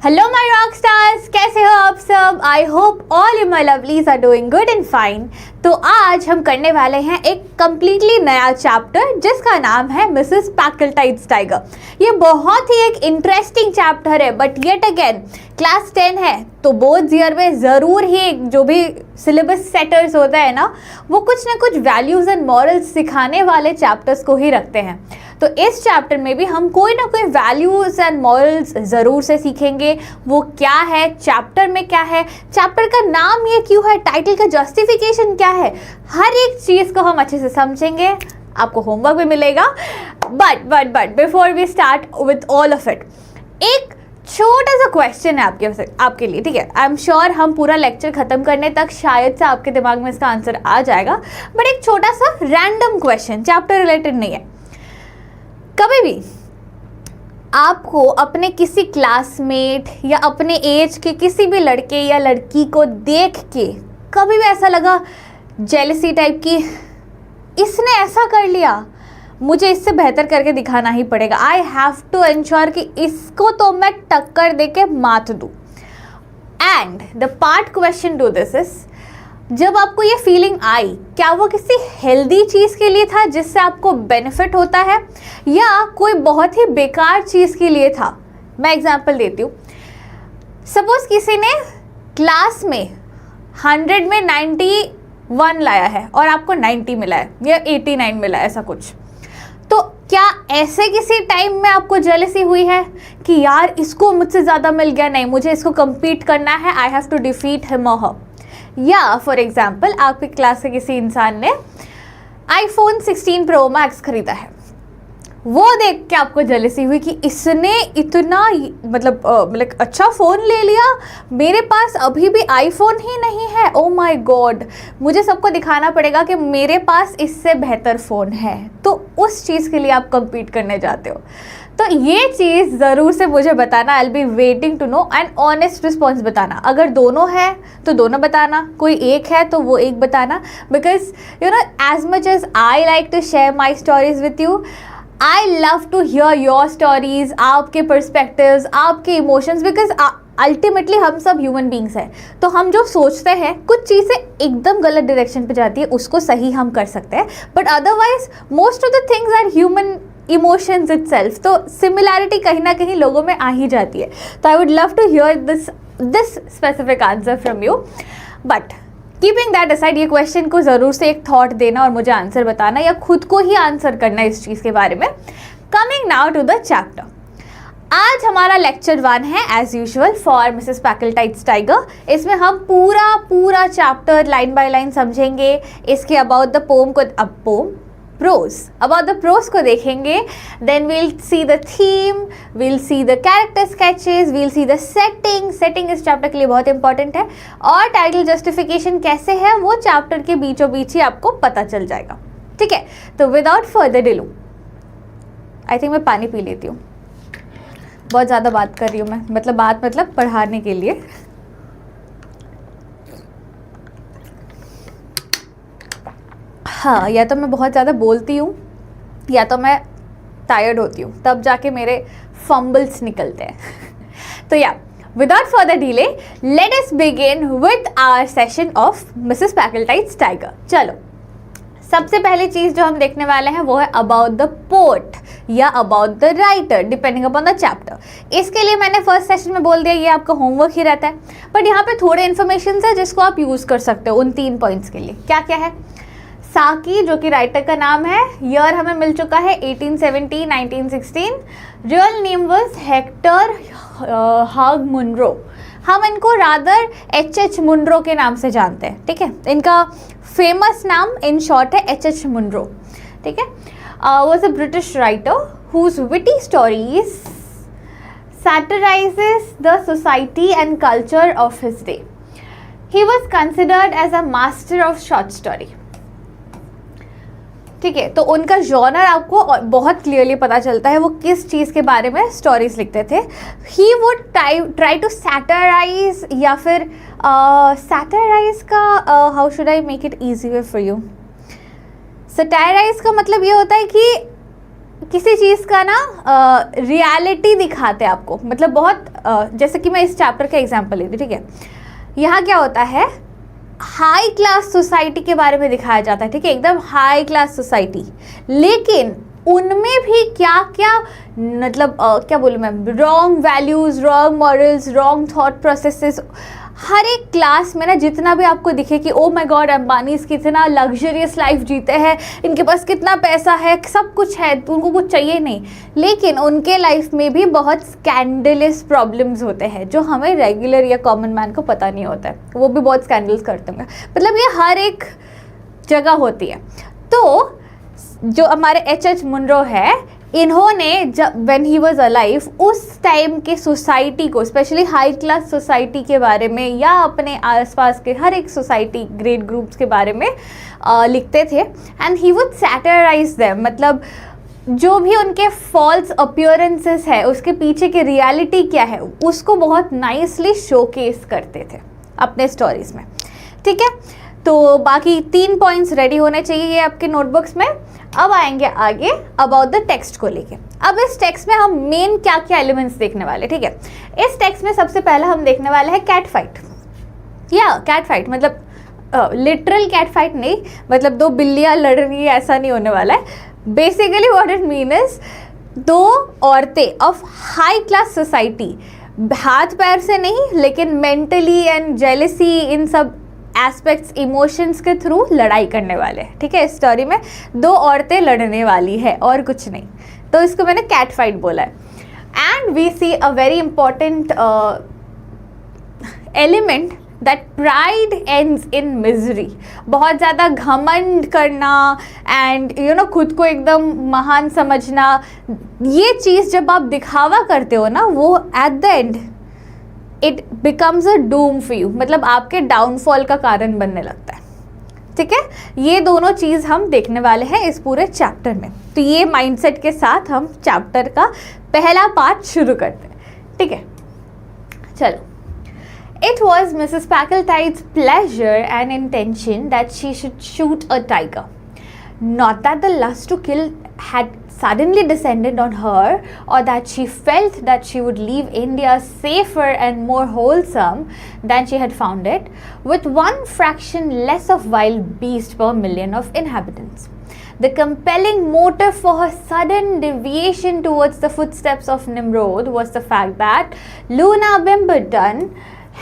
Hello my rock stars, कैसे हो आप सब? I hope all you my lovelies are doing good and fine. तो आज हम करने वाले हैं एक कम्प्लीटली नया चैप्टर जिसका नाम है मिसेस पैकल्टाइड्स टाइगर। ये बहुत ही एक इंटरेस्टिंग चैप्टर है, बट येट अगेन क्लास 10 है तो बोर्ड्स ईयर में ज़रूर ही जो भी सिलेबस सेटर्स होता है ना, वो कुछ ना कुछ वैल्यूज़ एंड मॉरल्स सिखाने वाले चैप्टर्स को ही रखते हैं। तो इस चैप्टर में भी हम कोई ना कोई वैल्यूज़ एंड मॉरल्स ज़रूर से सीखेंगे। वो क्या है, चैप्टर में क्या है, चैप्टर का नाम ये क्यों है, टाइटल का जस्टिफिकेशन क्या है, हर एक चीज़ को हम अच्छे से समझेंगे। आपको होमवर्क भी मिलेगा। But before we start with all of it, एक छोटा सा क्वेश्चन है आपके लिए, ठीक है? आई एम श्योर हम पूरा लेक्चर ख़त्म करने तक शायद से आपके दिमाग में इसका आंसर आ जाएगा, बट एक छोटा सा रैंडम क्वेश्चन, चैप्टर रिलेटेड नहीं है। कभी भी आपको अपने किसी क्लासमेट या अपने एज के किसी भी लड़के या लड़की को देख के कभी भी ऐसा लगा जेलसी टाइप की, इसने ऐसा कर लिया, मुझे इससे बेहतर करके दिखाना ही पड़ेगा, आई हैव टू एंश्योर कि इसको तो मैं टक्कर दे के मात दूँ। And the part question two this is, जब आपको ये फीलिंग आई, क्या वो किसी हेल्दी चीज़ के लिए था जिससे आपको बेनिफिट होता है, या कोई बहुत ही बेकार चीज़ के लिए था? मैं एग्जांपल देती हूँ। सपोज किसी ने क्लास में 100 में 91 लाया है और आपको 90 मिला है या 89 मिला है, ऐसा कुछ। तो क्या ऐसे किसी टाइम में आपको जेलसी हुई है कि यार इसको मुझसे ज़्यादा मिल गया, नहीं मुझे इसको कम्पीट करना है, I have to defeat him और हर? या फॉर एग्जाम्पल आपकी क्लास के किसी इंसान ने iPhone 16 Pro Max खरीदा है, वो देख के आपको जेलसी हुई कि इसने इतना मतलब अच्छा फ़ोन ले लिया, मेरे पास अभी भी iPhone ही नहीं है, ओ माय गॉड, मुझे सबको दिखाना पड़ेगा कि मेरे पास इससे बेहतर फ़ोन है। तो उस चीज़ के लिए आप कम्पीट करने जाते हो। तो ये चीज़ ज़रूर से मुझे बताना, I will be waiting to know, and honest response बताना। अगर दोनों है तो दोनों बताना, कोई एक है तो वो एक बताना, because you know as much as I like to share my stories with you, I love to hear your stories, आपके पर्सपेक्टिव्स, आपके इमोशंस, बिकॉज अल्टीमेटली हम सब ह्यूमन बींग्स हैं। तो हम जो सोचते हैं कुछ चीज़ें एकदम गलत डायरेक्शन पे जाती है, उसको सही हम कर सकते हैं, but otherwise most of the things are human emotions itself. तो सिमिलैरिटी कहीं ना कहीं लोगों में आ ही जाती है। तो I would love to hear this specific answer from you. But keeping that aside, ये क्वेश्चन को ज़रूर से एक थॉट देना और मुझे आंसर बताना, या खुद को ही आंसर करना इस चीज़ के बारे में। Coming now to the chapter, आज हमारा लेक्चर 1 है as usual for Mrs Packletide's tiger. इसमें हम पूरा चैप्टर लाइन बाय लाइन समझेंगे। इसके अबाउट द पोम को about the prose को देखेंगे, then we'll see the theme, we'll see the character sketches, we'll see the setting इस चैप्टर के लिए बहुत इंपॉर्टेंट है, और टाइटल जस्टिफिकेशन कैसे है वो चैप्टर के बीचों बीच ही आपको पता चल जाएगा, ठीक है? तो without further delay, I think मैं पानी पी लेती हूँ, बहुत ज़्यादा बात कर रही हूँ मैं, मतलब पढ़ाने के लिए। हाँ, या तो मैं बहुत ज़्यादा बोलती हूँ या तो मैं टायर्ड होती हूँ, तब जाके मेरे फंबल्स निकलते हैं। तो या without further delay, let us begin with our session of Mrs Packletide's tiger. चलो, सबसे पहली चीज़ जो हम देखने वाले हैं वो है अबाउट द पोएट या about the writer, depending upon the chapter. इसके लिए मैंने फर्स्ट सेशन में बोल दिया ये आपका होमवर्क ही रहता है, बट यहाँ पे थोड़े इन्फॉर्मेशन है जिसको आप यूज़ कर सकते हो उन 3 पॉइंट्स के लिए। क्या क्या है? साकी, जो कि राइटर का नाम है, ईयर हमें मिल चुका है 1870 1916, रियल नेम वाज हेक्टर हाग मुनरो, हम इनको रादर H.H. मुनरो के नाम से जानते हैं, ठीक है? इनका फेमस नाम इन शॉर्ट है H.H. मुनरो, ठीक है? Was a British writer whose witty stories satirizes the society and culture of his day. He was considered as a master of short story. ठीक है, तो उनका जॉनर आपको बहुत क्लियरली पता चलता है वो किस चीज़ के बारे में स्टोरीज लिखते थे। He would try to satirise, या फिर सैटराइज का how should I make it easy way for you? Satirise का मतलब ये होता है कि किसी चीज़ का ना रियलिटी दिखाते हैं आपको, मतलब बहुत जैसे कि मैं इस चैप्टर का एग्जांपल लेती, ठीक है। यहाँ क्या होता है, हाई क्लास सोसाइटी के बारे में दिखाया जाता है, ठीक है, एकदम हाई क्लास सोसाइटी, लेकिन उनमें भी क्या क्या मतलब क्या बोलूँ मैं, wrong values, wrong morals, wrong thought processes. हर एक क्लास में ना जितना भी आपको दिखे कि ओ माय गॉड अंबानीज कितना लग्जरियस लाइफ जीते हैं, इनके पास कितना पैसा है, सब कुछ है, तो उनको कुछ चाहिए नहीं, लेकिन उनके लाइफ में भी बहुत स्कैंडलस प्रॉब्लम्स होते हैं जो हमें रेगुलर या कॉमन मैन को पता नहीं होता है, वो भी बहुत स्कैंडल्स करते हैं। मतलब ये हर एक जगह होती है। तो जो हमारे एच मुनरो है, इन्होंने जब व्हेन ही वाज अलाइव उस टाइम के सोसाइटी को, स्पेशली हाई क्लास सोसाइटी के बारे में या अपने आसपास के हर एक सोसाइटी ग्रेड ग्रुप्स के बारे में लिखते थे। And he would satirise them, मतलब जो भी उनके फॉल्स अपीयरेंसेस है, उसके पीछे की रियलिटी क्या है, उसको बहुत नाइसली शोकेस करते थे अपने स्टोरीज में, ठीक है। तो बाकी 3 पॉइंट्स रेडी होने चाहिए ये आपके नोटबुक्स में। अब आएंगे आगे अबाउट द टेक्स्ट को लेके। अब इस टेक्स्ट में हम मेन क्या क्या एलिमेंट्स देखने वाले, ठीक है। इस टेक्स्ट में सबसे पहला हम देखने वाले हैं कैट फाइट, या कैट फाइट मतलब लिटरल कैट फाइट नहीं, मतलब 2 बिल्लियाँ लड़ रही है, ऐसा नहीं होने वाला है। Basically what it mean is 2 औरतें ऑफ हाई क्लास सोसाइटी, हाथ पैर से नहीं लेकिन मेंटली एंड जेलसी, इन सब एस्पेक्ट्स, इमोशंस के थ्रू लड़ाई करने वाले हैं, ठीक है। इस स्टोरी में 2 औरतें लड़ने वाली है और कुछ नहीं, तो इसको मैंने कैट फाइट बोला है। And we see a very important element that pride ends in misery. बहुत ज़्यादा घमंड करना एंड यू नो खुद को एकदम महान समझना, ये चीज़ जब आप दिखावा करते हो ना, वो at the end it becomes a Doom for you, मतलब आपके डाउनफॉल का कारण बनने लगता है, ठीक है। ये दोनों चीज़ हम देखने वाले हैं इस पूरे चैप्टर में। तो ये माइंडसेट के साथ हम चैप्टर का पहला पार्ट शुरू करते हैं, ठीक है। चलो। It was Mrs. Packletide's pleasure and intention that she should shoot a tiger. Not that the lust to kill had suddenly descended on her, or that she felt that she would leave India safer and more wholesome than she had found it, with 1 fraction less of wild beast per million of inhabitants. The compelling motive for her sudden deviation towards the footsteps of Nimrod was the fact that Luna Bimbledon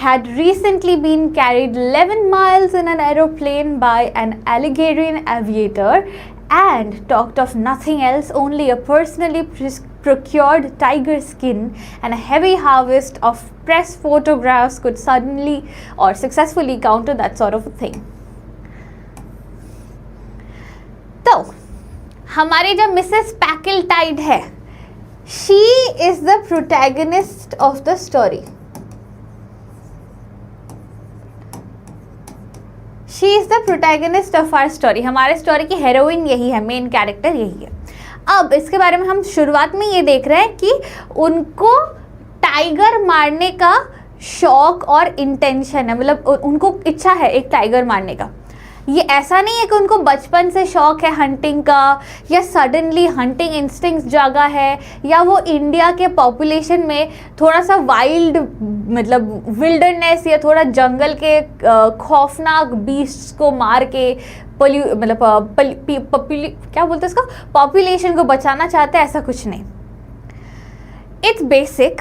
had recently been carried 11 miles in an aeroplane by an Algerian aviator and talked of nothing else, only a personally procured tiger skin and a heavy harvest of press photographs could suddenly or successfully counter that sort of a thing. तो हमारी जो Mrs Packletide है, she is the protagonist of the story. She is the protagonist of our story. हमारे story की heroine यही है, main character यही है। अब इसके बारे में हम शुरुआत में ये देख रहे हैं कि उनको टाइगर मारने का शौक और इंटेंशन है, मतलब उनको इच्छा है एक टाइगर मारने का। ये ऐसा नहीं है कि उनको बचपन से शौक है हंटिंग का, या सडनली हंटिंग इंस्टिंक्ट जागा है, या वो इंडिया के पॉपुलेशन में थोड़ा सा वाइल्ड, मतलब विल्डरनेस या थोड़ा जंगल के खौफनाक बीस्ट्स को मार के क्या बोलते हैं इसको, पॉपुलेशन को बचाना चाहते हैं, ऐसा कुछ नहीं। इट्स बेसिक,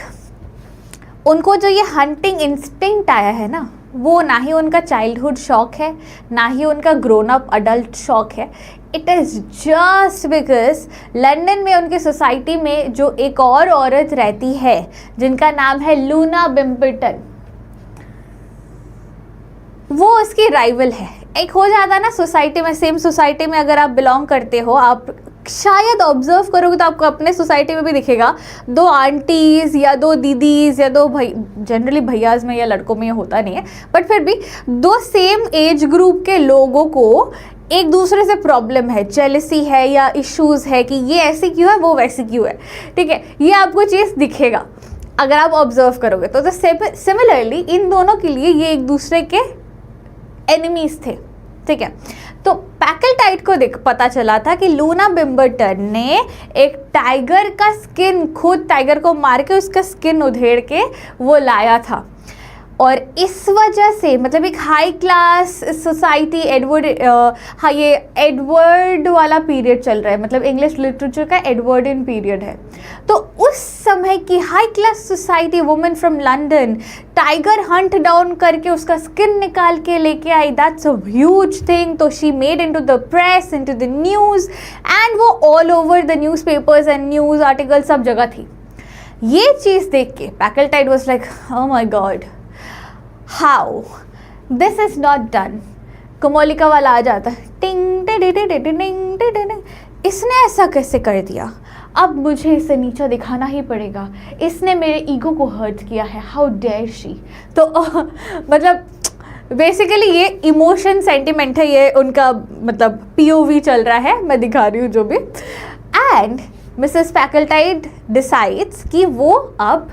उनको जो ये हंटिंग इंस्टिंक्ट आया है ना, वो ना ही उनका चाइल्डहुड शौक है, ना ही उनका ग्रोन अप अडल्ट शौक है। It is just because London में उनकी सोसाइटी में जो एक और औरत रहती है जिनका नाम है लूना बिम्बल्टन, वो उसकी राइवल है। एक हो जाता ना सोसाइटी में, सेम सोसाइटी में अगर आप बिलोंग करते हो, आप शायद ऑब्जर्व करोगे तो आपको अपने सोसाइटी में भी दिखेगा, 2 आंटीज़ या 2 दीदीज़ या 2 भाई, जनरली भैयाज में या लड़कों में ये होता नहीं है, बट फिर भी 2 सेम एज ग्रुप के लोगों को एक दूसरे से प्रॉब्लम है, जेलसी है या इश्यूज़ है कि ये ऐसे क्यों है, वो वैसे क्यों है, ठीक है। ये आपको चीज़ दिखेगा अगर आप ऑब्जर्व करोगे तो सिमिलरली इन दोनों के लिए ये एक दूसरे के एनिमीज़ थे, ठीक है। तो पैकल्टाइड को देख पता चला था कि लूना बिम्बरटन ने एक टाइगर का स्किन, खुद टाइगर को मार के उसका स्किन उधेड़ के वो लाया था। और इस वजह से मतलब एक हाई क्लास सोसाइटी हाँ ये एडवर्ड वाला पीरियड चल रहा है, मतलब इंग्लिश लिटरेचर का एडवर्डियन पीरियड है। तो उस समय की high class society women from London tiger hunt down करके उसका स्किन निकाल के लेके आई, दैट्स अ ह्यूज थिंग। तो she made into the press, into the news, and वो all over the newspapers and news article सब जगह थी। ये चीज़ देख के Packletide was like, oh my god, how this is not done. Komolika वाला आ जाता है, टिंग टिंग टिंग टिंग टिंग, इसने ऐसा कैसे कर दिया, अब मुझे इसे नीचा दिखाना ही पड़ेगा, इसने मेरे ईगो को हर्ट किया है, हाउ डेयर शी। तो मतलब बेसिकली ये इमोशन सेंटिमेंट है, ये उनका मतलब पीओवी चल रहा है, मैं दिखा रही हूँ जो भी। एंड मिसेस पैकल्टाइड डिसाइड्स कि वो अब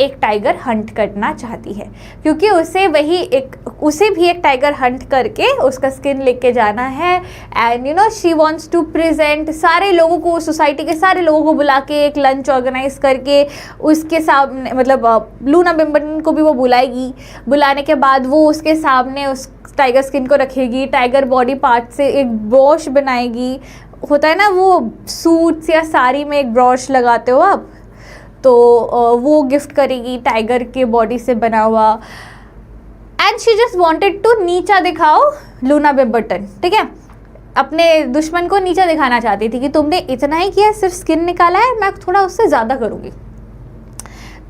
एक टाइगर हंट करना चाहती है, क्योंकि उसे भी एक टाइगर हंट करके उसका स्किन लेके जाना है। And you know she wants to present सारे लोगों को, सोसाइटी के सारे लोगों को बुला के एक लंच ऑर्गेनाइज करके उसके सामने, मतलब लूना बिम्बरटन को भी वो बुलाएगी। बुलाने के बाद वो उसके सामने उस टाइगर स्किन को रखेगी, टाइगर बॉडी पार्ट से एक ब्रॉश बनाएगी। होता है ना वो सूट्स या साड़ी में एक ब्रॉश लगाते हो आप, तो वो गिफ्ट करेगी टाइगर के बॉडी से बना हुआ। And she just wanted to नीचा दिखाओ लूना बिम्बरटन, ठीक है, अपने दुश्मन को नीचा दिखाना चाहती थी कि तुमने इतना ही किया, सिर्फ स्किन निकाला है, मैं थोड़ा उससे ज़्यादा करूँगी।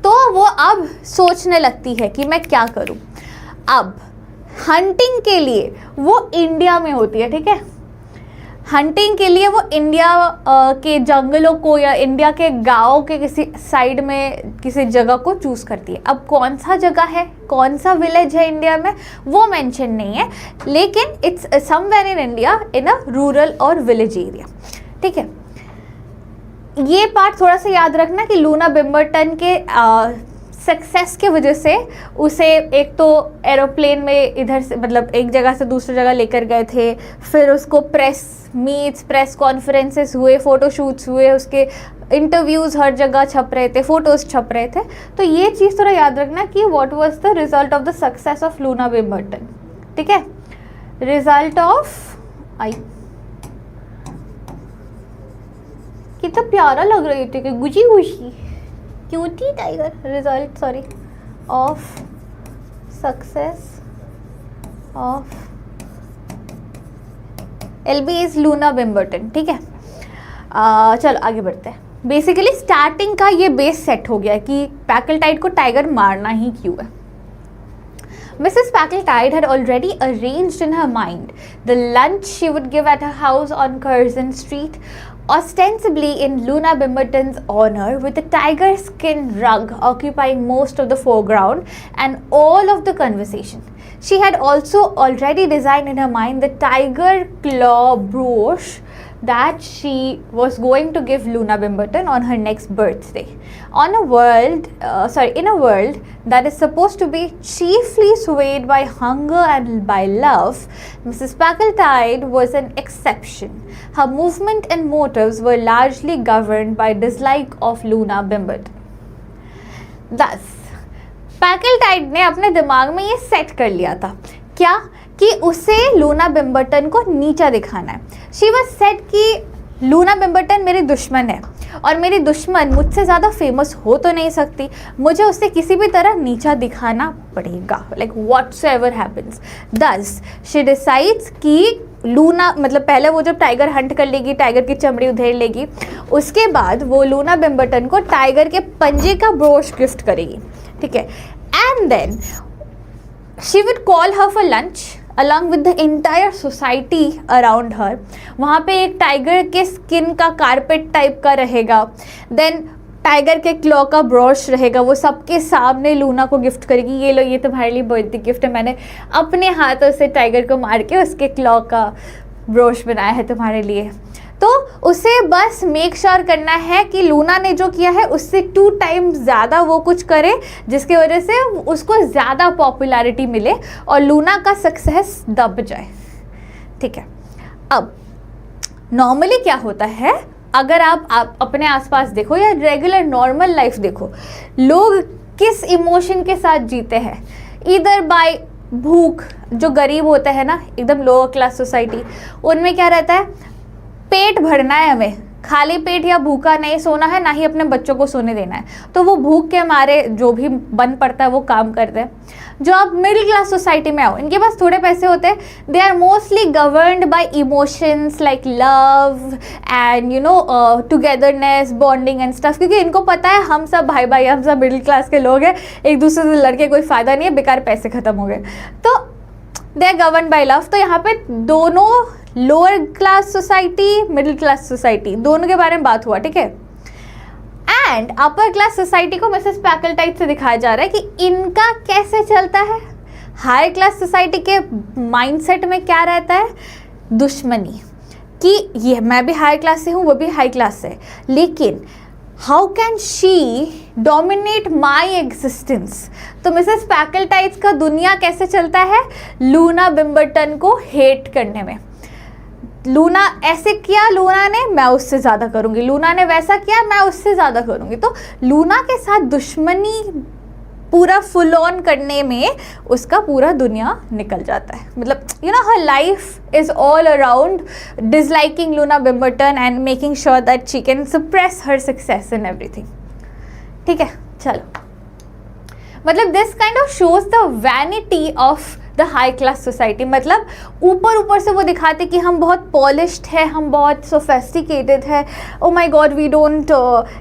तो वो अब सोचने लगती है कि मैं क्या करूँ। अब हंटिंग के लिए वो इंडिया में होती है, ठीक है, हंटिंग के लिए वो इंडिया के जंगलों को या इंडिया के गाँव के किसी साइड में किसी जगह को चूज़ करती है। अब कौन सा जगह है, कौन सा विलेज है इंडिया में वो मेंशन नहीं है, लेकिन it's somewhere in India in a rural और विलेज एरिया, ठीक है। ये पार्ट थोड़ा सा याद रखना कि लूना बिम्बरटन के सक्सेस के वजह से उसे एक तो एरोप्लेन में इधर से मतलब एक जगह से दूसरी जगह लेकर गए थे, फिर उसको प्रेस मीट्स, प्रेस कॉन्फ्रेंसेस हुए, फ़ोटोशूट्स हुए, उसके इंटरव्यूज़ हर जगह छप रहे थे, फ़ोटोज़ छप रहे थे। तो ये चीज़ थोड़ा याद रखना कि what was the result of the success of Luna Bimberton, ठीक है। रिजल्ट ऑफ आई कितना प्यारा लग रही थी कि goochie gooshie cutie tiger, result sorry of success of LB is Luna Bimberton, ठीक है। चलो आगे बढ़ते हैं। बेसिकली स्टार्टिंग का ये बेस सेट हो गया कि पैकल्टाइड को टाइगर मारना ही क्यों है। Mrs. Packletide had already arranged in her mind the lunch she would give at her house on Curzon Street, ostensibly in Luna Bimbleton's honor, with a tiger skin rug occupying most of the foreground and all of the conversation. She had also already designed in her mind the tiger claw brooch that she was going to give Luna Bimbleton on her next birthday. In a world that is supposed to be chiefly swayed by hunger and by love, Mrs. Packletide was an exception. Her movement and motives were largely governed by dislike of Luna Bimbleton. Thus, पैकल्टाइड ने अपने दिमाग में ये set कर लिया था क्या कि उसे लूना बिम्बरटन को नीचा दिखाना है। शी वाज सेट कि लूना बिम्बरटन मेरी दुश्मन है और मेरी दुश्मन मुझसे ज़्यादा फेमस हो तो नहीं सकती, मुझे उसे किसी भी तरह नीचा दिखाना पड़ेगा, लाइक व्हाटसोएवर हैपेंस। दस शी डिसाइड्स कि लूना मतलब पहले वो जब टाइगर हंट कर लेगी, टाइगर की चमड़ी उधेड़ लेगी, उसके बाद वो लूना बिम्बरटन को टाइगर के पंजे का ब्रोश गिफ्ट करेगी, ठीक है। And then she would call her for lunch along with the entire society around her. वहाँ पे एक टाइगर के स्किन का कारपेट टाइप का रहेगा, देन टाइगर के क्लॉ का ब्रश रहेगा, वो सबके सामने लूना को गिफ्ट करेगी, ये लो ये तुम्हारे लिए बर्थडे गिफ्ट है, मैंने अपने हाथों से टाइगर को मार के उसके क्लॉ का ब्रश बनाया है तुम्हारे लिए। तो उसे बस मेक श्योर करना है कि लूना ने जो किया है उससे 2 टाइम्स ज़्यादा वो कुछ करे, जिसकी वजह से उसको ज़्यादा पॉपुलैरिटी मिले और लूना का सक्सेस दब जाए, ठीक है। अब नॉर्मली क्या होता है, अगर आप अपने आसपास देखो या रेगुलर नॉर्मल लाइफ देखो, लोग किस इमोशन के साथ जीते हैं, इधर बाय भूख, जो गरीब होते हैं ना, एकदम लोअर क्लास सोसाइटी, उनमें क्या रहता है, पेट भरना है हमें, खाली पेट या भूखा नहीं सोना है, ना ही अपने बच्चों को सोने देना है, तो वो भूख के मारे जो भी बन पड़ता है वो काम करते हैं। जो आप मिडिल क्लास सोसाइटी में आओ, इनके पास थोड़े पैसे होते हैं, they are mostly governed by emotions like love and you know togetherness, bonding and stuff, क्योंकि इनको पता है हम सब भाई भाई, हम सब मिडिल क्लास के लोग हैं, एक दूसरे से लड़के कोई फ़ायदा नहीं है, बेकार पैसे ख़त्म हो गए, तो they are govern by love. तो यहाँ पे दोनों lower class society, middle class society, दोनों के बारे में बात हुआ, ठीक है। एंड अपर क्लास सोसाइटी को मिसेस पैकलटाइट से दिखाया जा रहा है कि इनका कैसे चलता है। हाई क्लास सोसाइटी के माइंडसेट में क्या रहता है, दुश्मनी, कि ये मैं भी हाई क्लास से हूँ, वो भी हाई क्लास से, लेकिन how can she dominate my existence. तो मिसेस पैकलटाइट का दुनिया कैसे चलता है, लूना बिम्बर्टन को हेट करने में। लूना ऐसे किया लूना ने, मैं उससे ज़्यादा करूँगी, लूना ने वैसा किया, मैं उससे ज़्यादा करूँगी, तो लूना के साथ दुश्मनी पूरा फुल ऑन करने में उसका पूरा दुनिया निकल जाता है। मतलब you know her life is all around disliking Luna Bimberton and making sure that she can suppress her success in everything, ठीक है। चलो, मतलब this kind of shows the vanity of the high class society. मतलब ऊपर से वो दिखाते कि हम बहुत पॉलिश्ड है, हम बहुत सोफेस्टिकेटेड है, oh my god we don't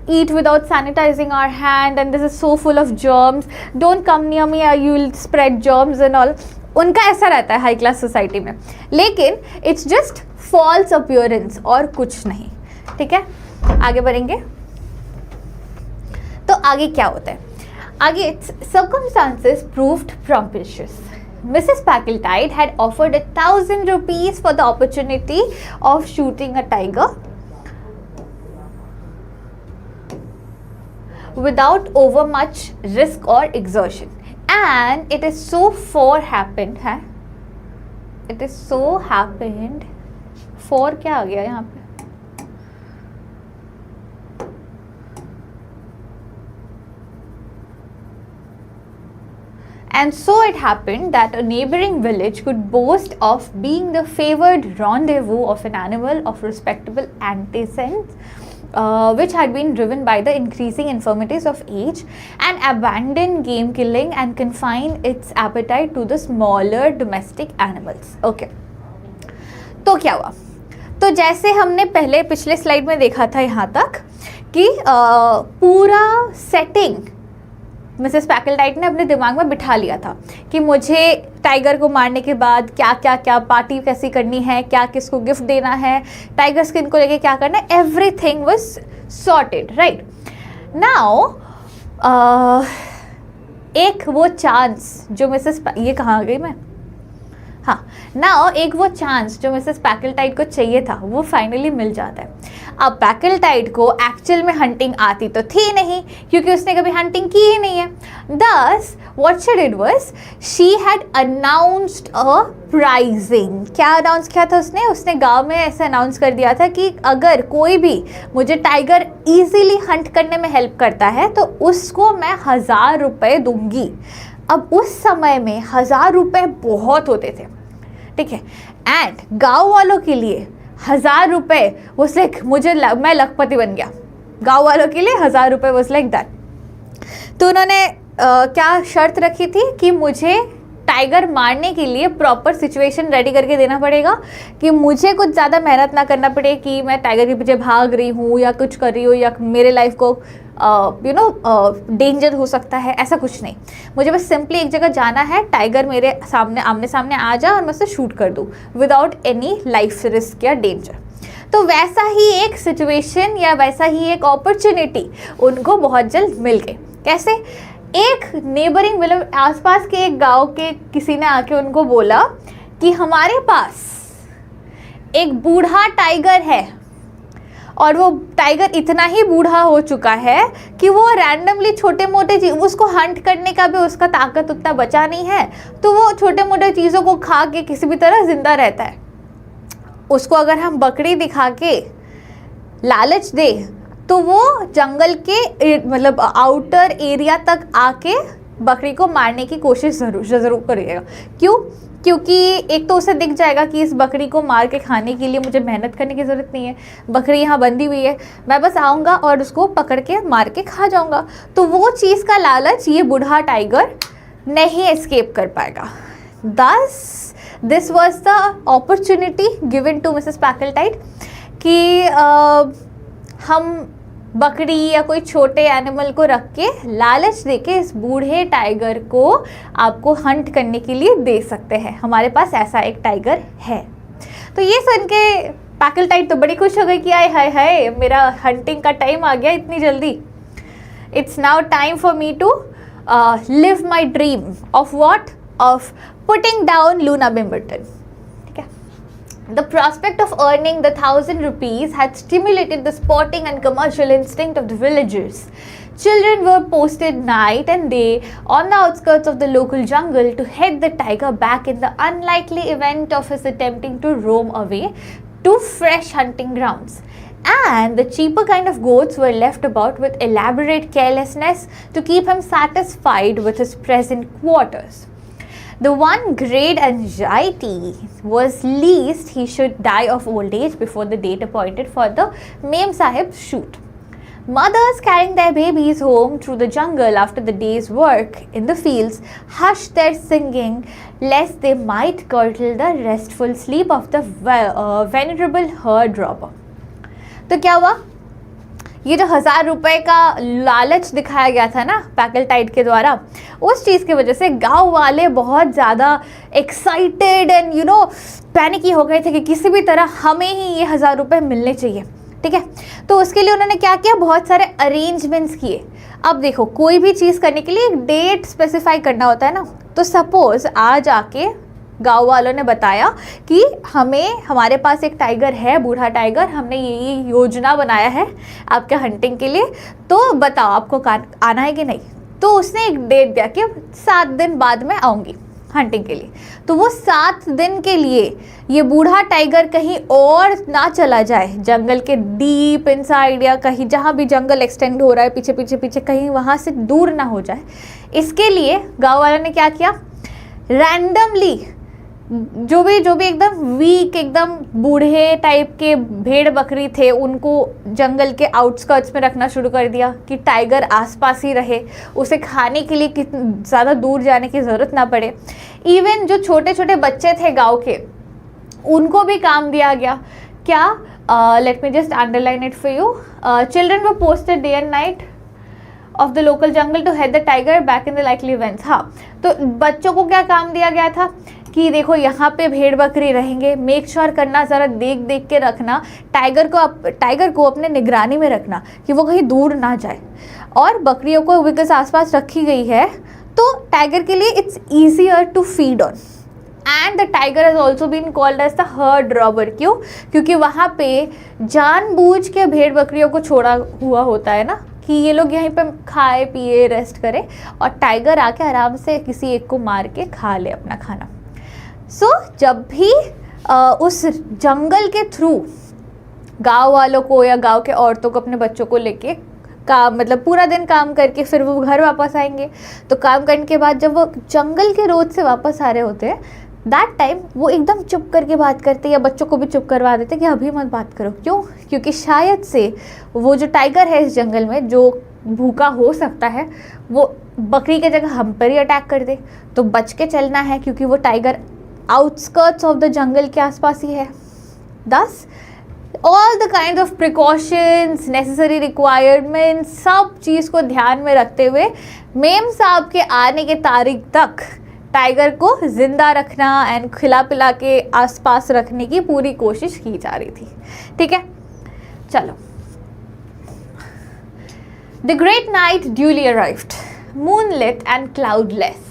eat without sanitising our hand and this is so full of germs, don't come near me you will spread germs and all. उनका ऐसा रहता है हाई क्लास सोसाइटी में, लेकिन it's just false appearance और कुछ नहीं, ठीक है। आगे बढ़ेंगे तो आगे क्या होता है, आगे circumstances proved propitious. Mrs. Packletide had offered 1,000 rupees for the opportunity of shooting a tiger without over much risk or exertion. And it is so happened, है? It is so happened. For क्या आ गया यहाँ पे? And so it happened that a neighboring village could boast of being the favored rendezvous of an animal of respectable antecedents, which had been driven by the increasing infirmities of age and abandoned game killing and confined its appetite to the smaller domestic animals. Okay. तो क्या हुआ, तो जैसे हमने पहले पिछले slide में देखा था यहाँ तक कि पूरा सेटिंग मिसेस पैकलटाइट ने अपने दिमाग में बिठा लिया था कि मुझे टाइगर को मारने के बाद क्या क्या क्या पार्टी कैसी करनी है, क्या किसको गिफ्ट देना है, टाइगर स्किन को लेके क्या करना है, everything was sorted, right. Now एक वो चांस जो मिसेस ये कहाँ गई मैं, हाँ, नाउ एक वो चांस जो मिसेस पैकलटाइट को चाहिए था वो फाइनली मिल जाता है। अब पैकलटाइट को एक्चुअल में हंटिंग आती तो थी नहीं, क्योंकि उसने कभी हंटिंग की ही नहीं है। Thus, what she did was she had announced a prizing. क्या अनाउंस किया था उसने? उसने गांव में ऐसे अनाउंस कर दिया था कि अगर कोई भी मुझे टाइगर इजीली हंट करने में हेल्प करता है तो उसको मैं 1,000 रुपये दूंगी। अब उस समय में 1,000 रुपये बहुत होते थे, ठीक है, एंड गांव वालों के लिए 1,000 रुपये वाज लाइक मैं लखपति बन गया। गांव वालों के लिए 1,000 रुपये वाज लाइक दैट। तो उन्होंने क्या शर्त रखी थी कि मुझे टाइगर मारने के लिए प्रॉपर सिचुएशन रेडी करके देना पड़ेगा, कि मुझे कुछ ज़्यादा मेहनत ना करना पड़े कि मैं टाइगर के पीछे भाग रही हूँ या कुछ कर रही हूँ या मेरे लाइफ को डेंजर हो सकता है, ऐसा कुछ नहीं। मुझे बस सिंपली एक जगह जाना है, टाइगर मेरे सामने आमने सामने आ जाए और मैं उसे शूट कर दूँ विदाउट एनी लाइफ रिस्क या डेंजर। तो वैसा ही एक सिचुएशन या वैसा ही एक अपॉर्चुनिटी उनको बहुत जल्द मिल गई। कैसे? एक नेबरिंग विलेज, आसपास के एक गांव के किसी ने आके उनको बोला कि हमारे पास एक बूढ़ा टाइगर है और वो टाइगर इतना ही बूढ़ा हो चुका है कि वो रैंडमली छोटे मोटे चीज, उसको हंट करने का भी उसका ताकत उतना बचा नहीं है, तो वो छोटे मोटे चीज़ों को खा के किसी भी तरह जिंदा रहता है। उसको अगर हम बकरी दिखा के लालच दे तो वो जंगल के मतलब आउटर एरिया तक आके बकरी को मारने की कोशिश ज़रूर करेगा। क्यों? क्योंकि एक तो उसे दिख जाएगा कि इस बकरी को मार के खाने के लिए मुझे मेहनत करने की ज़रूरत नहीं है, बकरी यहाँ बंधी हुई है, मैं बस आऊँगा और उसको पकड़ के मार के खा जाऊँगा। तो वो चीज़ का लालच ये बूढ़ा टाइगर नहीं एस्केप कर पाएगा। Thus, this was the opportunity given to Mrs. Packletide कि हम बकरी या कोई छोटे एनिमल को रख के लालच देके इस बूढ़े टाइगर को आपको हंट करने के लिए दे सकते हैं, हमारे पास ऐसा एक टाइगर है। तो ये सुन के पैकलटाइड तो बड़ी खुश हो गई कि आए हाय हाय, मेरा हंटिंग का टाइम आ गया इतनी जल्दी। It's now time for me to live my dream of what, of putting down Luna Bimberton. The prospect of earning the 1,000 rupees had stimulated the sporting and commercial instinct of the villagers. Children were posted night and day on the outskirts of the local jungle to head the tiger back in the unlikely event of his attempting to roam away to fresh hunting grounds. And the cheaper kind of goats were left about with elaborate carelessness to keep him satisfied with his present quarters. The one great anxiety was lest he should die of old age before the date appointed for the Mem Sahib's shoot. Mothers carrying their babies home through the jungle after the day's work in the fields hushed their singing lest they might curtail the restful sleep of the venerable herd robber. तो क्या हुआ? ये जो 1,000 रुपए का लालच दिखाया गया था ना पैकलटाइड के द्वारा, उस चीज़ की वजह से गांव वाले बहुत ज़्यादा एक्साइटेड एंड पैनिकी हो गए थे कि किसी भी तरह हमें ही ये 1,000 रुपए मिलने चाहिए। ठीक है, तो उसके लिए उन्होंने क्या किया, बहुत सारे अरेंजमेंट्स किए। अब देखो, कोई भी चीज़ करने के लिए एक डेट स्पेसिफाई करना होता है ना। तो सपोज़ आज आके गांव वालों ने बताया कि हमारे पास एक टाइगर है, बूढ़ा टाइगर, हमने ये योजना बनाया है आपके हंटिंग के लिए, तो बताओ आपको आना है कि नहीं। तो उसने एक डेट दिया कि 7 दिन बाद में आऊँगी हंटिंग के लिए। तो वो 7 दिन के लिए ये बूढ़ा टाइगर कहीं और ना चला जाए, जंगल के डीप इनसाइड या कहीं जहाँ भी जंगल एक्सटेंड हो रहा है पीछे पीछे पीछे, कहीं वहाँ से दूर ना हो जाए। इसके लिए गाँव वालों ने क्या किया, रैंडमली जो भी एकदम वीक, एकदम बूढ़े टाइप के भेड़ बकरी थे, उनको जंगल के आउटस्कर्ट्स में रखना शुरू कर दिया कि टाइगर आसपास ही रहे, उसे खाने के लिए ज़्यादा दूर जाने की ज़रूरत ना पड़े। इवन जो छोटे छोटे बच्चे थे गांव के, उनको भी काम दिया गया। क्या? Let me just underline it for you. Children were posted day and night of the local jungle to head the tiger back in the likely events. हाँ, तो बच्चों को क्या काम दिया गया था कि देखो यहाँ पे भेड़ बकरी रहेंगे, मेक श्योर करना, ज़रा देख देख के रखना, टाइगर को अपने निगरानी में रखना कि वो कहीं दूर ना जाए। और बकरियों को बिकॉज आसपास रखी गई है तो टाइगर के लिए it's easier to feed on. And the tiger has also been called as the herd robber. क्यों? क्योंकि वहाँ पे जानबूझ के भेड़ बकरियों को छोड़ा हुआ होता है ना कि ये लोग यहीं पे खाए पिए रेस्ट करें, और टाइगर आके आराम से किसी एक को मार के खा ले अपना खाना। सो जब भी उस जंगल के थ्रू गांव वालों को या गांव के औरतों को अपने बच्चों को लेके मतलब पूरा दिन काम करके फिर वो घर वापस आएंगे, तो काम करने के बाद जब वो जंगल के रोड से वापस आ रहे होते हैं, दैट टाइम वो एकदम चुप करके बात करते, या बच्चों को भी चुप करवा देते कि अभी मत बात करो। क्यों? क्योंकि शायद से वो जो टाइगर है इस जंगल में, जो भूखा हो सकता है, वो बकरी की जगह हम पर ही अटैक कर दे। तो बच के चलना है क्योंकि वो tiger outskirts of the jungle के आसपास ही है। दस all the kind of precautions, necessary requirements, सब चीज़ को ध्यान में रखते हुए मेम साहब के आने के तारीख तक टाइगर को जिंदा रखना एंड खिला पिला के आसपास रखने की पूरी कोशिश की जा रही थी। ठीक है, चलो। The great night duly arrived, moonlit and cloudless.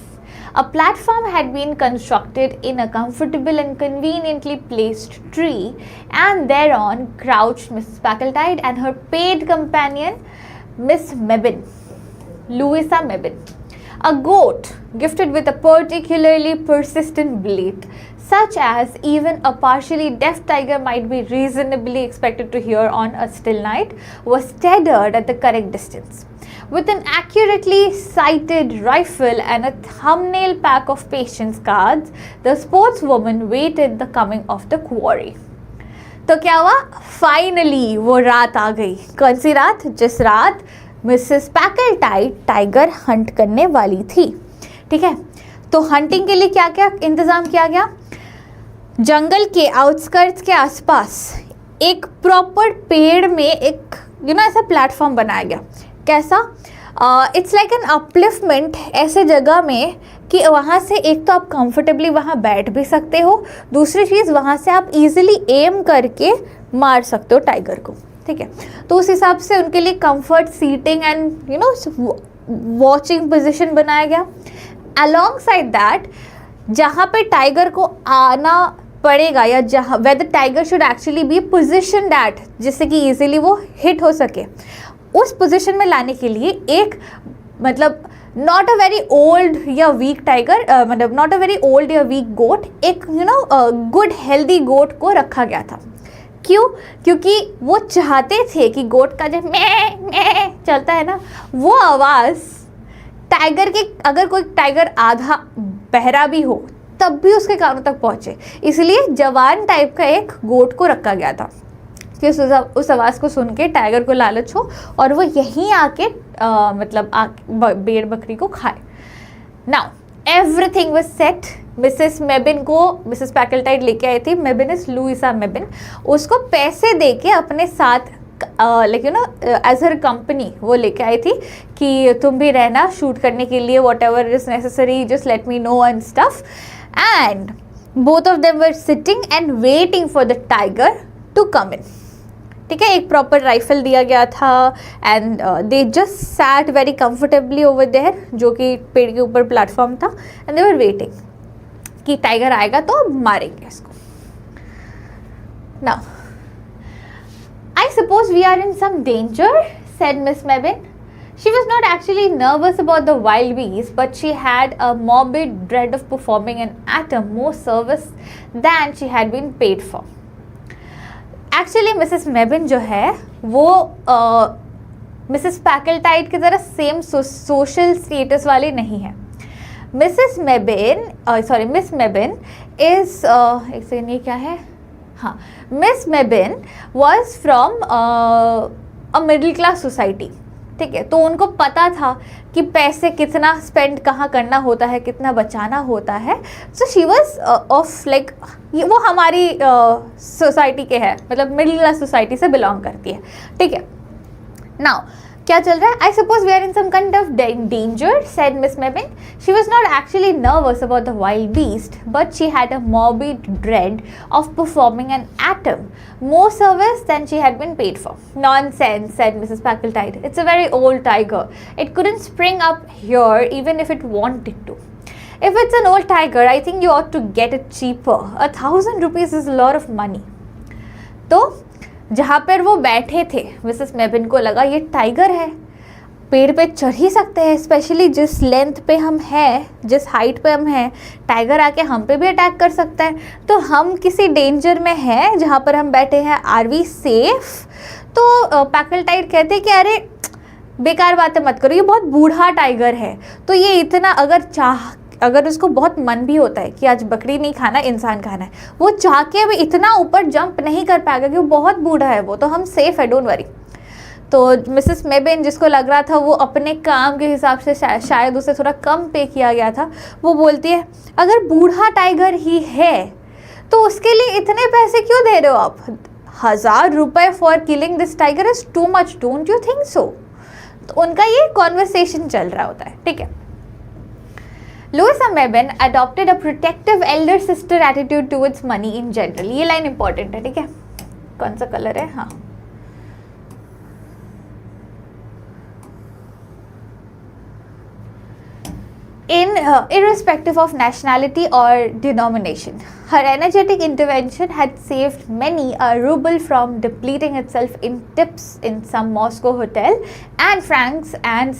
A platform had been constructed in a comfortable and conveniently placed tree, and thereon crouched Mrs. Packletide and her paid companion, Miss Mebbin, Louisa Mebbin. A goat gifted with a particularly persistent bleat, such as even a partially deaf tiger might be reasonably expected to hear on a still night, was tethered at the correct distance. With an accurately sighted rifle and a thumbnail pack of patience cards, the sportswoman waited the coming of the quarry. तो क्या हुआ? Finally वो रात आ गई. कौन सी रात? जिस रात मिसेस पैकलटाइट टाइगर हंट करने वाली थी. ठीक है, तो हंटिंग के लिए क्या क्या इंतज़ाम किया गया? जंगल के आउटस्कर्ट्स के आसपास एक प्रॉपर पेड़ में एक ऐसा प्लेटफॉर्म बनाया गया. कैसा? इट्स लाइक एन अपलिफ्टमेंट ऐसे जगह में कि वहाँ से एक तो आप कंफर्टेबली वहाँ बैठ भी सकते हो, दूसरी चीज़ वहाँ से आप इजीली एम करके मार सकते हो टाइगर को. ठीक है, तो उस हिसाब से उनके लिए comfort seating and watching position बनाया गया. अलॉन्ग साइड दैट, जहाँ पे टाइगर को आना पड़ेगा या जहाँ where the tiger should actually be position that जिससे कि इजीली वो हिट हो सके, उस पोजीशन में लाने के लिए एक मतलब नॉट अ वेरी ओल्ड या वीक टाइगर, मतलब नॉट अ वेरी ओल्ड या वीक गोट, एक गुड हेल्दी गोट को रखा गया था. क्यों? क्योंकि वो चाहते थे कि गोट का जब मैं चलता है ना, वो आवाज़ टाइगर के, अगर कोई टाइगर आधा बहरा भी हो तब भी उसके कानों तक पहुँचे. इसलिए जवान टाइप का एक गोट को रखा गया था कि उस आवाज़ को सुन के टाइगर को लालच हो और वो यहीं आके भेड़ बकरी को खाए. Now everything was set. Mrs Mebbin को मिसेस पैकलटाइट लेके आई थी. Mebbin is Louisa Mebbin. उसको पैसे दे के अपने साथ एज हर कंपनी वो लेके आई थी कि तुम भी रहना शूट करने के लिए, whatever is necessary just let me know and stuff. And both of them were sitting and waiting for the tiger to come in. ठीक है, एक प्रॉपर राइफल दिया गया था and they just sat very comfortably over there, जो कि पेड़ के ऊपर प्लेटफॉर्म था, एंड दे वर वेटिंग कि टाइगर आएगा तो मारेंगे इसको. Now I suppose we are in some danger, said Miss Mebin. She was not actually nervous about the wild beast, but she had a morbid dread of performing an atom more service than she had been paid for. Actually, Mrs. Mebin जो है वो Mrs. Packletide की तरह same social status वाली नहीं है. Miss Mebin is एक सेकंड, ये क्या है? हाँ, Miss Mebbin was from a middle class society. ठीक है, तो उनको पता था कि पैसे कितना स्पेंड कहाँ करना होता है, कितना बचाना होता है. So she was of like, वो हमारी सोसाइटी के है, मतलब मिडिल क्लास सोसाइटी से बिलोंग करती है. ठीक है, नाउ क्या चल रहा है? I suppose we are in some kind of danger, said Miss Mebbin. She was not actually nervous about the wild beast, but she had a morbid dread of performing an atom more service than she had been paid for. Nonsense, said Mrs. Packletide. It's a very old tiger. It couldn't spring up here even if it wanted to. If it's an old tiger, I think you ought to get it cheaper. 1,000 rupees is a lot of money. तो जहाँ पर वो बैठे थे, Mrs Mebbin को लगा ये tiger है, पेड़ पे चढ़ ही सकते हैं, स्पेशली जिस लेंथ पे हम हैं, जिस हाइट पे हम हैं, टाइगर आके हम पे भी अटैक कर सकता है. तो हम किसी डेंजर में हैं जहाँ पर हम बैठे हैं. Are we safe? तो पैकलटाइड कहते कि अरे बेकार बातें मत करो, ये बहुत बूढ़ा टाइगर है, तो ये इतना अगर उसको बहुत मन भी होता है कि आज बकरी नहीं खाना, इंसान खाना है, वो चाह के अभी इतना ऊपर जंप नहीं कर पाएगा कि वो बहुत बूढ़ा है, वो तो हम सेफ है, डोंट वरी. तो मिसेस मेबिन, जिसको लग रहा था वो अपने काम के हिसाब से शायद उसे थोड़ा कम पे किया गया था, वो बोलती है अगर बूढ़ा टाइगर ही है तो उसके लिए इतने पैसे क्यों दे रहे हो आप? 1,000 रुपये for killing this tiger is too much, don't you think so? तो उनका ये कॉन्वर्सेशन चल रहा होता है. ठीक है, Louisa Mebin adopted a protective elder sister attitude towards money in general. ये लाइन इंपॉर्टेंट है. ठीक है, कौन सा कलर है? हाँ, irrespective of nationality or denomination, her energetic intervention had saved many a ruble from depleting itself in tips in some Moscow hotel and francs and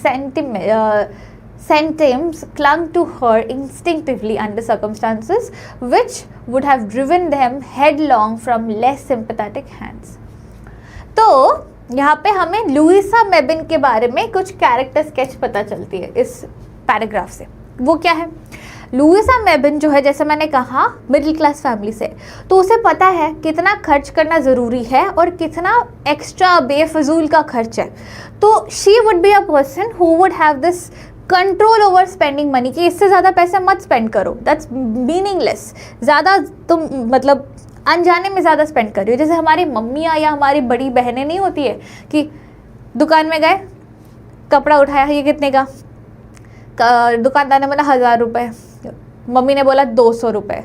sentiments clung to her instinctively under circumstances which would have driven them headlong from less sympathetic hands. तो यहाँ पे हमें Luisa मेबिन के बारे में कुछ character sketch पता चलती है इस पैराग्राफ से. वो क्या है? लुइसा मेबिन जो है, जैसे मैंने कहा, मिडिल क्लास फैमिली से, तो उसे पता है कितना खर्च करना ज़रूरी है और कितना एक्स्ट्रा बेफजूल का खर्च है. तो she would be a person who would have this control over spending money कि इससे ज़्यादा पैसे मत स्पेंड करो, दैट्स मीनिंगलेस. ज़्यादा तुम मतलब अनजाने में ज़्यादा स्पेंड कर रही हो. जैसे हमारी मम्मियाँ या हमारी बड़ी बहनें नहीं होती है कि दुकान में गए, कपड़ा उठाया, ये कितने का, दुकानदार ने बोला 1000 रुपये, मम्मी ने बोला 200 रुपये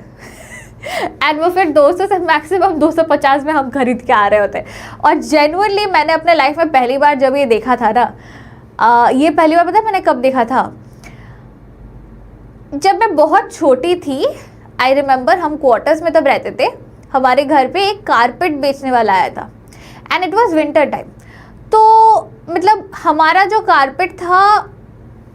एंड वो फिर 200 से मैक्सिमम 250 में हम खरीद के आ रहे होते. और जेन्युइनली मैंने अपने लाइफ में पहली बार जब ये देखा था ना, ये पहली बार पता है मैंने कब देखा था? जब मैं बहुत छोटी थी. आई रिमेंबर हम क्वार्टर्स में तब रहते थे. हमारे घर पे एक कारपेट बेचने वाला आया था and it was winter time. तो मतलब हमारा जो कारपेट था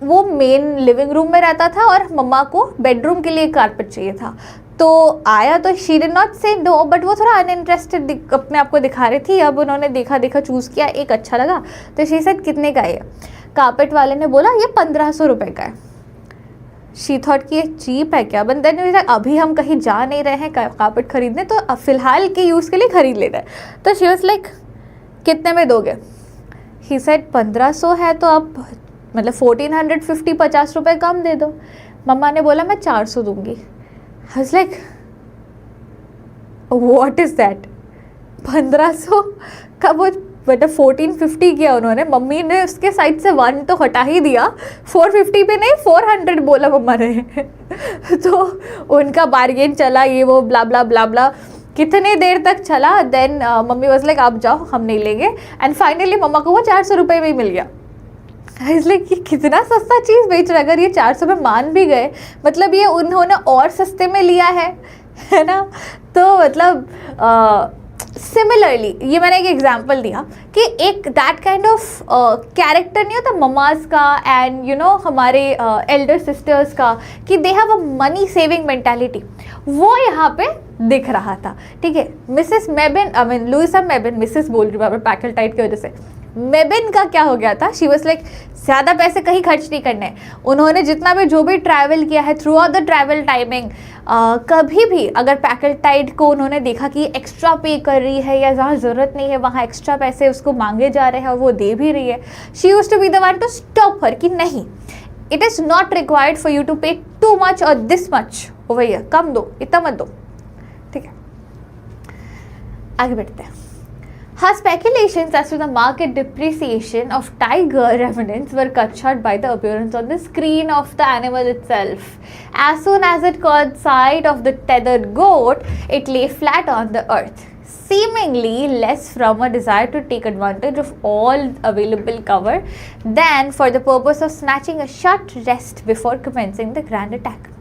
वो मेन लिविंग रूम में रहता था और मम्मा को बेडरूम के लिए कारपेट चाहिए था. तो आया तो शी डिड नॉट से नो, बट वो थोड़ा अनइंटरेस्टेड अपने आप को दिखा रही थी. अब उन्होंने देखा चूज़ किया, एक अच्छा लगा तो शी सेड कितने का है? कारपेट वाले ने बोला ये 1500 रुपये का है. शी थॉट कि ये चीप है क्या? बट देन अभी हम कहीं जा नहीं रहे हैं कारपेट खरीदने, तो फ़िलहाल के यूज़ के लिए ख़रीद ले रहे हैं. तो शी वाज लाइक कितने में दोगे? ही सेड 1500 है तो आप मतलब 1450, 50 रुपये कम दे दो. मम्मा ने बोला मैं 400 दूंगी. I was like what is that? 1500 का वो मतलब 1450 किया उन्होंने. मम्मी ने उसके साइड से 1 तो हटा ही दिया, 450 पे नहीं 400 बोला मम्मा ने तो उनका बार्गेन चला, ये वो ब्ला ब्ला ब्ला ब्ला, कितने देर तक चला. देन मम्मी वाज लाइक आप जाओ हम नहीं लेंगे. एंड फाइनली मम्मा को वो 400 रुपये में ही मिल गया. इसलिए कि कितना सस्ता चीज़ बेच रहा. अगर ये 400 में मान भी गए, मतलब ये उन्होंने और सस्ते में लिया है ना. तो मतलब सिमिलरली ये मैंने एक एग्जांपल दिया कि एक दैट काइंड ऑफ कैरेक्टर नहीं होता ममाज का एंड यू नो हमारे एल्डर सिस्टर्स का, कि they have a money saving mentality. वो यहाँ पे दिख रहा था. ठीक है, Mrs Mebbin, I mean Louisa Mebbin, Mrs बोल रही हूँ पैकल्टाइट की वजह से. मेबिन का क्या हो गया था? शी वाज लाइक ज़्यादा पैसे कहीं खर्च नहीं करने. उन्होंने जितना भी जो भी ट्रैवल किया है through out the travel timing, कभी भी अगर पैकल्टाइट को उन्होंने देखा कि एक्स्ट्रा पे कर रही है या जहाँ ज़रूरत नहीं है वहाँ एक्स्ट्रा पैसे उसको मांगे जा रहे हैं और वो दे भी रही है, she used to be the one to stop her कि नहीं, it is not required for you to pay too much और दिस मच ओवर हियर, कम दो, इतना मत दो. ठीक है, आगे बढ़ते हैं. Her speculations as to the market depreciation of tiger remnants were cut short by the appearance on the screen of the animal itself. As soon as it caught sight of the tethered goat, it lay flat on the earth, seemingly less from a desire to take advantage of all available cover than for the purpose of snatching a short rest before commencing the grand attack.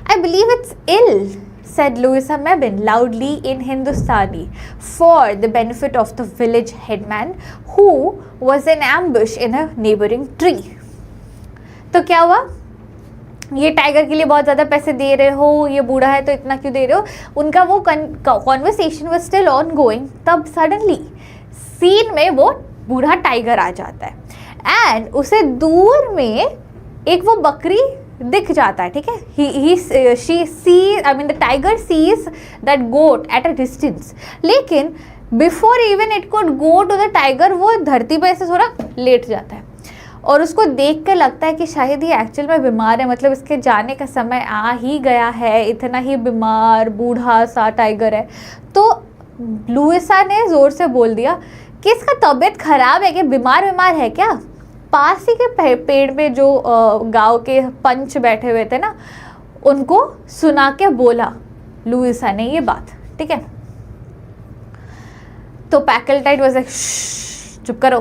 I believe it's ill, said Louisa Mebin loudly in Hindustani for the benefit of the village headman who was in ambush in a neighboring tree. तो क्या हुआ? ये tiger के लिए बहुत ज़्यादा पैसे दे रहे हो, ये बूढ़ा है तो इतना क्यों दे रहे हो? उनका वो conversation was still on going. तब सडनली सीन में वो बूढ़ा टाइगर आ जाता है एंड उसे दूर में एक वो बकरी दिख जाता है. ठीक है, she see, I mean the tiger sees that goat at a distance, लेकिन before even it could go to the tiger वो धरती पर ऐसे थोड़ा लेट जाता है और उसको देख कर लगता है कि शायद ये एक्चुअल में बीमार है, मतलब इसके जाने का समय आ ही गया है, इतना ही बीमार बूढ़ा सा टाइगर है. तो लुइसा ने ज़ोर से बोल दिया कि इसका तबीयत ख़राब है, कि बीमार है क्या? पास ही के पेड़ पे जो गांव के पंच बैठे हुए थे ना, उनको सुना के बोला लुइसा ने ये बात. ठीक है, तो पैकल्टाइट वाज लाइक चुप करो,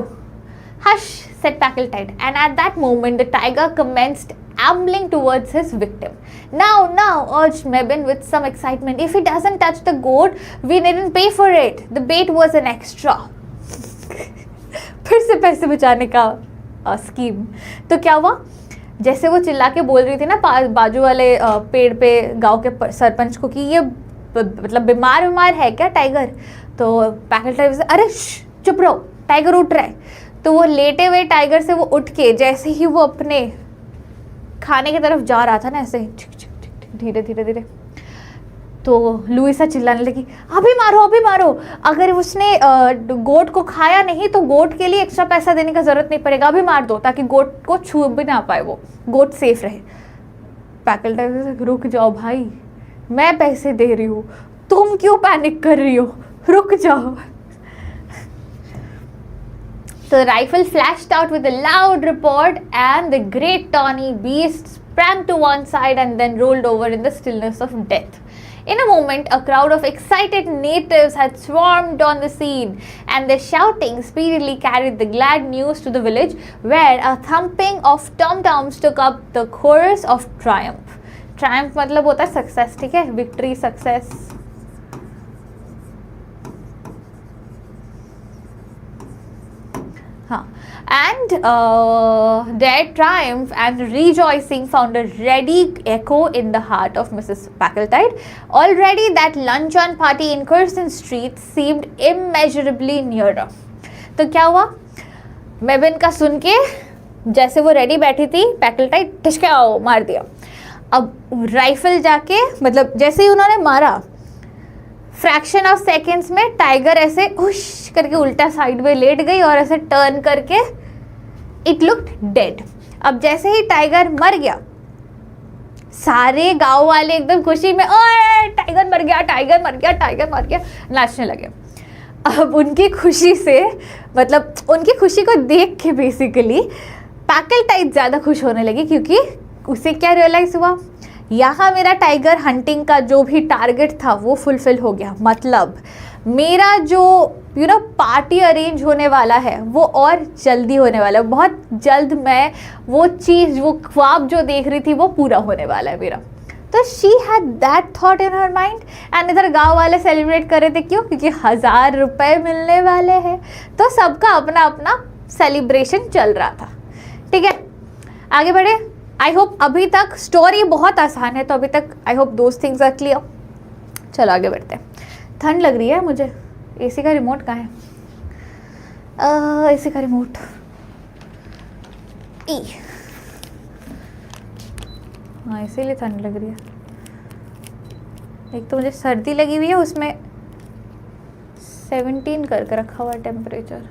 hush, said Packletide, and at that moment the tiger commenced ambling towards his victim. Now, urged Mebin with some excitement. If he doesn't touch the goat, we needn't pay for it. The bait was an extra. फिर से पैसे बचाने का scheme. तो क्या हुआ? जैसे वो चिल्ला के बोल रही थी ना बाजू वाले पेड़ पे गांव के सरपंच को कि ये मतलब बीमार है क्या टाइगर, तो पैकल्टाइड से अरे चुप रहो टाइगर उठ रहा है। तो वो लेटे हुए टाइगर से वो उठ के जैसे ही वो अपने खाने की तरफ जा रहा था ना, ऐसे धीरे धीरे धीरे, तो लुइसा चिल्लाने लगी अभी मारो, अगर उसने गोट को खाया नहीं तो गोट के लिए एक्स्ट्रा पैसा देने का जरूरत नहीं पड़ेगा, अभी मार दो ताकि गोट को छू भी ना पाए, वो गोट सेफ रहे। पैकल्टाइड से रुक जाओ भाई, मैं पैसे दे रही हूँ, तुम क्यों पैनिक कर रही हो, रुक जाओ। The rifle flashed out with a loud report and the great tawny beast sprang to one side and then rolled over in the stillness of death. In a moment, a crowd of excited natives had swarmed on the scene, and their shouting speedily carried the glad news to the village, where a thumping of tom-toms took up the chorus of triumph. Triumph मतलब होता है success, ठीक है, victory, success. And their triumph and rejoicing found a ready echo in the heart of Mrs. Packletide. Already that luncheon party in Curzon Street seemed immeasurably nearer. तो क्या हुआ, मेबन का सुन के जैसे वो रेडी बैठी थी, पैकल्टाइड ठिशकाओ मार दिया। अब राइफल जाके मतलब जैसे ही उन्होंने मारा, फ्रैक्शन ऑफ सेकेंड्स में टाइगर ऐसे उश करके उल्टा साइड में लेट गई और ऐसे टर्न करके इट लुक्ड डेड। अब जैसे ही टाइगर मर गया, सारे गांव वाले एकदम खुशी में ओए टाइगर मर गया, टाइगर मर गया, टाइगर मर गया नाचने लगे। अब उनकी खुशी से मतलब उनकी खुशी को देख के बेसिकली पैकल्टाइड ज़्यादा खुश होने लगी, क्योंकि उसे क्या रियलाइज़ हुआ, यहाँ मेरा टाइगर हंटिंग का जो भी टारगेट था वो फुलफिल हो गया। मतलब मेरा जो पार्टी अरेंज होने वाला है वो और जल्दी होने वाला है, बहुत जल्द मैं वो चीज़, वो ख्वाब जो देख रही थी वो पूरा होने वाला है मेरा। तो she had that thought in her mind. And इधर गांव वाले सेलिब्रेट कर रहे थे, क्यों? क्योंकि 1000 रुपये मिलने वाले हैं। तो सबका अपना अपना सेलिब्रेशन चल रहा था। ठीक है, आगे बढ़े। आई होप अभी तक स्टोरी बहुत आसान है, तो अभी तक I hope those things are clear. चलो आगे बढ़ते हैं। ठंड लग रही है मुझे। एसी का रिमोट कहाँ है? एसी का रिमोट हाँ, इसीलिए ठंड लग रही है। एक तो मुझे सर्दी लगी हुई है, उसमें 17 करके रखा हुआ टेम्परेचर।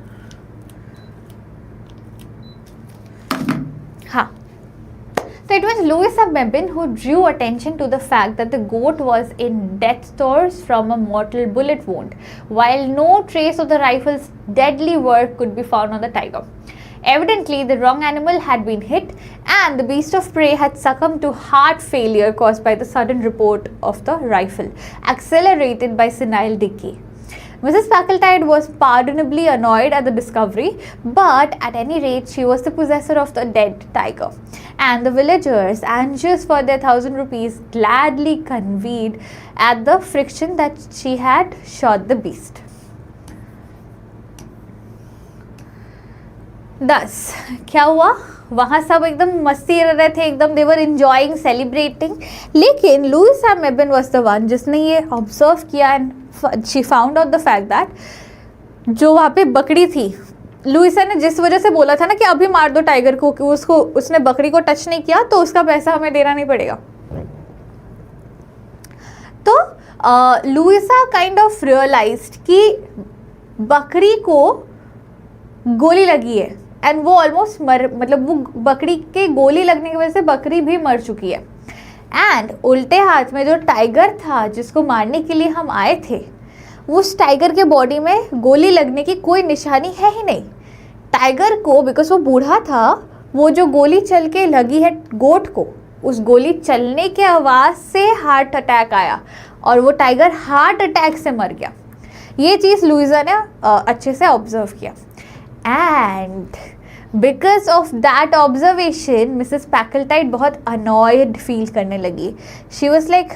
हाँ, so it was Louisa Mebbin who drew attention to the fact that the goat was in death's throes from a mortal bullet wound, while no trace of the rifle's deadly work could be found on the tiger. Evidently, the wrong animal had been hit, and the beast of prey had succumbed to heart failure caused by the sudden report of the rifle, accelerated by senile decay. Mrs. Packletide was pardonably annoyed at the discovery, but at any rate, she was the possessor of the dead tiger, and the villagers, anxious for their 1,000 rupees, gladly convened at the friction that she had shot the beast. Thus, क्या हुआ? वहाँ सब एकदम मस्ती कर रहे थे, एकदम they were enjoying, celebrating. लेकिन Louisa Mebbin was the one जिसने ये observe किया and she found out the fact that जो वहाँ पे बकरी थी, लुइसा ने जिस वजह से बोला था ना कि अभी मार दो टाइगर को, कि उसने बकरी को टच नहीं किया तो उसका पैसा हमें देना नहीं पड़ेगा। तो लुइसा काइंड ऑफ रियलाइज्ड कि बकरी को गोली लगी है एंड वो ऑलमोस्ट मतलब वो बकरी के गोली लगने की वजह से बकरी भी मर चुकी है। एंड उल्टे हाथ में जो टाइगर था जिसको मारने के लिए हम आए थे, उस टाइगर के बॉडी में गोली लगने की कोई निशानी है ही नहीं। टाइगर को, बिकॉज वो बूढ़ा था, वो जो गोली चल के लगी है गोट को, उस गोली चलने के आवाज़ से हार्ट अटैक आया और वो टाइगर हार्ट अटैक से मर गया। ये चीज़ लुइसा ने अच्छे से ऑब्जर्व किया। And because of that observation Mrs Packletide बहुत अनॉयड फील करने लगी। She was like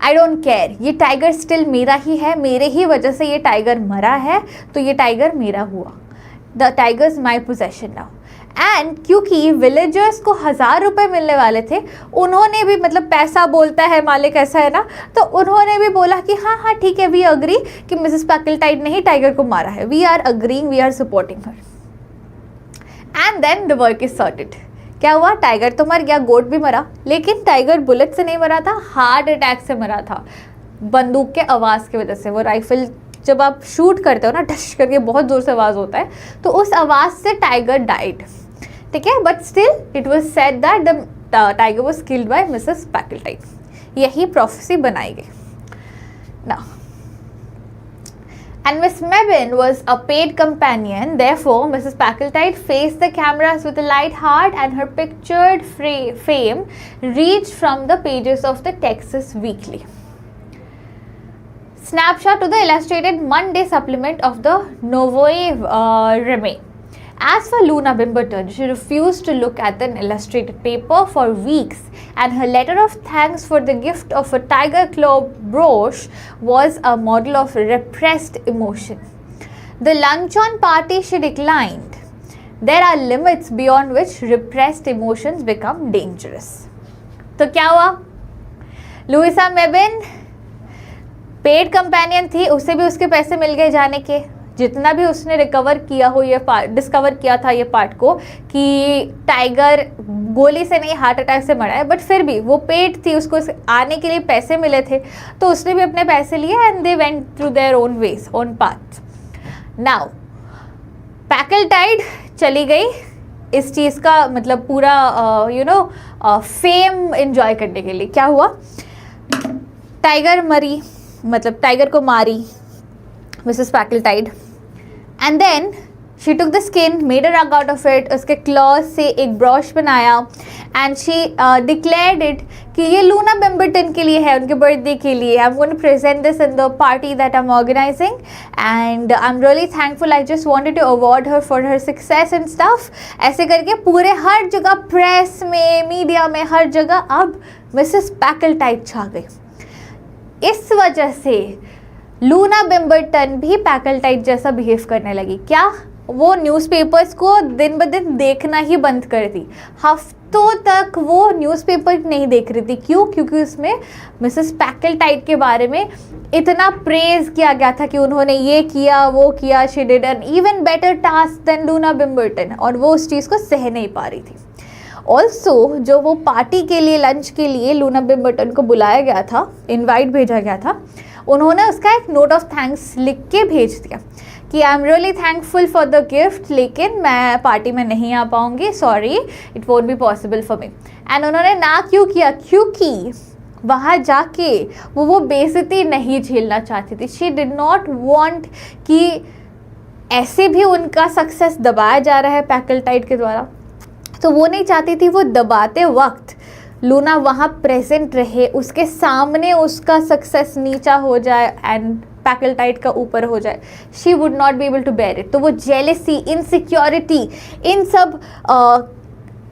I don't care, ये टाइगर स्टिल मेरा ही है, मेरे ही वजह से ये टाइगर मरा है, तो ये टाइगर मेरा हुआ। The tiger is my possession now. And क्योंकि विलेजर्स को 1000 रुपये मिलने वाले थे, उन्होंने भी, मतलब पैसा बोलता है मालिक, ऐसा है ना, तो उन्होंने भी बोला कि हाँ हाँ ठीक है, वी अग्री कि मिसेस पैकल्टाइड ने ही टाइगर को मारा है, we are agreeing, we are supporting her. And then the work is sorted. क्या हुआ, टाइगर तो मर गया, गोट भी मरा, लेकिन टाइगर बुलेट से नहीं मरा था, हार्ट अटैक से मरा था, बंदूक के आवाज़ की वजह से। वो राइफल जब आप शूट करते हो ना, डश करके बहुत ज़ोर से आवाज़ होता है, तो उस आवाज़ से टाइगर डाइड, ठीक है। But still it was said that the tiger was killed by Mrs Packletide. यही प्रोफेसी बनाई गई ना। And Miss Mebane was a paid companion. Therefore, Mrs. Packletide faced the cameras with a light heart, and her pictured fame reached from the pages of the Texas Weekly. Snapshot to the illustrated Monday supplement of the Novoe Reme. As for Luna Bimberton, she refused to look at an illustrated paper for weeks, and her letter of thanks for the gift of a tiger claw brooch was a model of repressed emotion. The luncheon party she declined. There are limits beyond which repressed emotions become dangerous. तो क्या हुआ, Luisa मेबेन paid companion थी, उसे भी उसके पैसे मिल गए जाने के, जितना भी उसने डिस्कवर किया था ये पार्ट को कि टाइगर गोली से नहीं हार्ट अटैक से मरा है, बट फिर भी वो पेड थी, उसको आने के लिए पैसे मिले थे, तो उसने भी अपने पैसे लिए and they went through their own ways, own path. Now Packletide चली गई इस चीज़ का मतलब पूरा फेम एंजॉय करने के लिए। क्या हुआ, टाइगर मरी, मतलब टाइगर को मारी Mrs Packletide, and then she took the skin, made a rug out of it, उसके क्लॉज से एक ब्रश बनाया, एंड शी डिक्लेयर्ड इट कि ये लूना बिम्बर्टन के लिए है, उनके बर्थडे के लिए। I am going to present this in the party that I am organising, and I am really thankful, I just wanted to award her for her success and stuff. ऐसे करके पूरे हर जगह, प्रेस में, media में, हर जगह अब Mrs पैकल्टाइड छा गई। इस वजह से लूना बिम्बर्टन भी पैकल्टाइड जैसा बिहेव करने लगी। क्या, वो न्यूज़पेपर्स को दिन ब दिन देखना ही बंद कर दी, हफ्तों तक वो न्यूज़पेपर नहीं देख रही थी। क्यों? क्योंकि उसमें मिसेस पैकल्टाइड के बारे में इतना प्रेज किया गया था कि उन्होंने ये किया, वो किया, she did an even better task than Luna Bimberton, और वो उस चीज़ को सह नहीं पा रही थी। ऑल्सो जो वो पार्टी के लिए, लंच के लिए लूना बिम्बर्टन को बुलाया गया था, इनवाइट भेजा गया था, उन्होंने उसका एक नोट ऑफ थैंक्स लिख के भेज दिया कि आई am really thankful for the gift, लेकिन मैं पार्टी में नहीं आ पाऊँगी, sorry, it won't be possible for me. And उन्होंने ना क्यों किया? क्योंकि वहाँ जाके वो बेइज्जती नहीं झेलना चाहती थी। शी डिड नॉट वॉन्ट कि ऐसे भी उनका सक्सेस दबाया जा रहा है पैकल्टाइड के द्वारा, तो वो नहीं चाहती थी वो दबाते वक्त लूना वहाँ प्रेजेंट रहे, उसके सामने उसका सक्सेस नीचा हो जाए एंड पैकल्टाइड का ऊपर हो जाए। She would not be able to bear it. तो वो जेलेसी, इनसिक्योरिटी, इन सब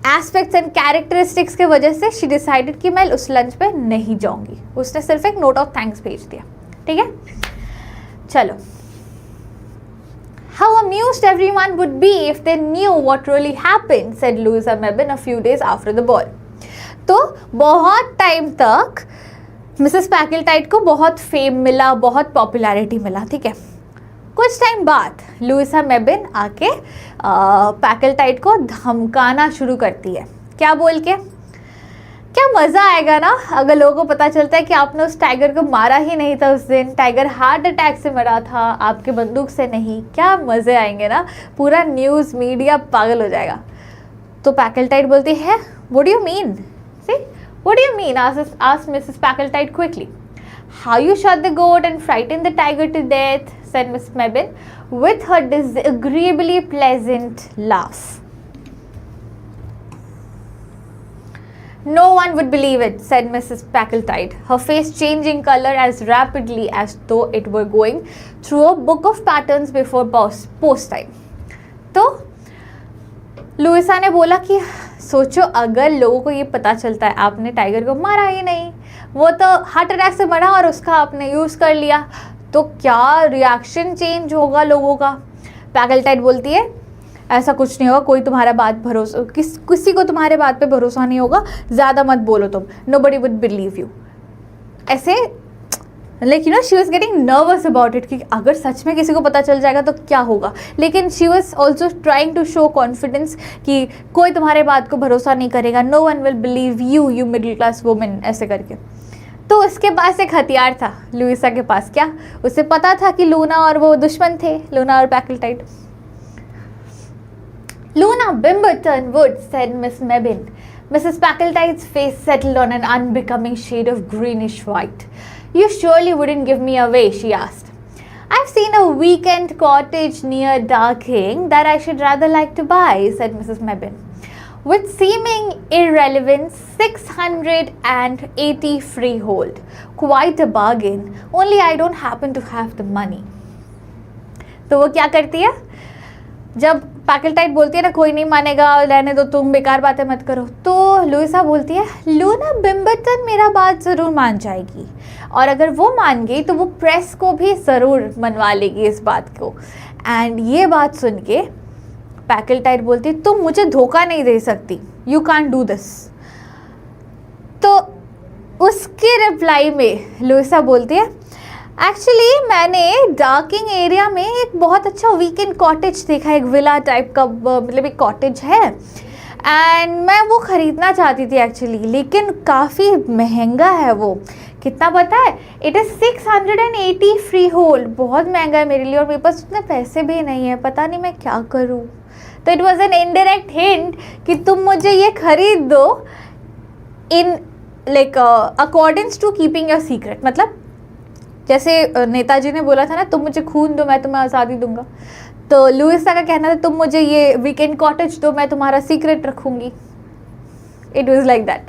एस्पेक्ट्स एंड कैरेक्टरिस्टिक्स के वजह से शी डिसाइडेड कि मैं उस लंच पे नहीं जाऊंगी। उसने सिर्फ एक नोट ऑफ थैंक्स भेज दिया। ठीक है, चलो। How amused everyone would be if they knew what really happened, said Louisa Mebane a few days after the ball. तो बहुत टाइम तक मिसेस पैकल्टाइड को बहुत फेम मिला, बहुत पॉपुलैरिटी मिला, ठीक है। कुछ टाइम बाद लुइसा मेबेन आके पैकल्टाइड को धमकाना शुरू करती है। क्या बोल के? क्या मज़ा आएगा ना अगर लोगों को पता चलता है कि आपने उस टाइगर को मारा ही नहीं था, उस दिन टाइगर हार्ट अटैक से मरा था, आपके बंदूक से नहीं। क्या मज़े आएंगे ना, पूरा न्यूज़ मीडिया पागल हो जाएगा। तो पैकल्टाइड बोलती है, what do you mean? See, what do you mean? Asked Mrs. Packletide quickly. How you shot the goat and frightened the tiger to death, said Miss Mebane with her disagreeably pleasant laugh. No one would believe it, said Mrs. Packletide, her face changing color as rapidly as though it were going through a book of patterns before post time. तो Luisa ने बोला कि सोचो अगर लोगों को ये पता चलता है आपने टाइगर को मारा ही नहीं, वो तो हार्ट अटैक से मरा और उसका आपने यूज़ कर लिया, तो क्या रिएक्शन चेंज होगा लोगों का। पैकल्टाइड बोलती है, ऐसा कुछ नहीं होगा, कोई तुम्हारा बात भरोसा किसी को तुम्हारे बात पे भरोसा नहीं होगा, ज़्यादा मत बोलो तुम, nobody would believe you। ऐसे like you know she was getting nervous about it कि अगर सच में किसी को पता चल जाएगा तो क्या होगा। लेकिन she was also trying to show confidence कि कोई तुम्हारे बात को भरोसा नहीं करेगा, no one will believe you, you middle class women, ऐसे करके। तो उसके पास एक हथियार था लुइसा के पास। क्या? उसे पता था कि लूना और वो दुश्मन थे, लूना और पैकल्टाइड। Luna Bimberton would, said Miss Mebbin. Mrs. Packletide's face settled on an unbecoming shade of greenish white. You surely wouldn't give me away, she asked. I've seen a weekend cottage near Darking that I should rather like to buy, said Mrs. Mebbin. With seeming irrelevance, 680 freehold. Quite a bargain, only I don't happen to have the money. तो वो क्या करती है? जब पैकल्टाइड बोलती है ना कोई नहीं मानेगा, रहने दो, तुम बेकार बातें मत करो, तो लुइसा बोलती है लूना बिम्बर्टन मेरा बात ज़रूर मान जाएगी, और अगर वो मान गई तो वो प्रेस को भी ज़रूर मनवा लेगी इस बात को। एंड ये बात सुन के पैकल्टाइड बोलती तुम मुझे धोखा नहीं दे सकती, यू कांट डू दिस। तो उसके रिप्लाई में लुइसा बोलती है एक्चुअली मैंने डार्किंग एरिया में एक बहुत अच्छा वीकेंड कॉटेज देखा, एक विला टाइप का, मतलब एक कॉटेज है, एंड मैं वो ख़रीदना चाहती थी एक्चुअली, लेकिन काफ़ी महंगा है वो। कितना पता है? इट इज़ 680 फ्री होल्ड, बहुत महंगा है मेरे लिए, और मेरे पास उतने पैसे भी नहीं है, पता नहीं मैं क्या करूँ। तो it was an indirect hint कि तुम मुझे ये खरीद दो in like accordings to keeping your secret. मतलब जैसे नेताजी ने बोला था ना तुम मुझे खून दो मैं तुम्हें आज़ादी दूंगा, तो लुइसा का कहना था तुम मुझे ये वीकेंड कॉटेज दो मैं तुम्हारा सीक्रेट रखूंगी। It was like that.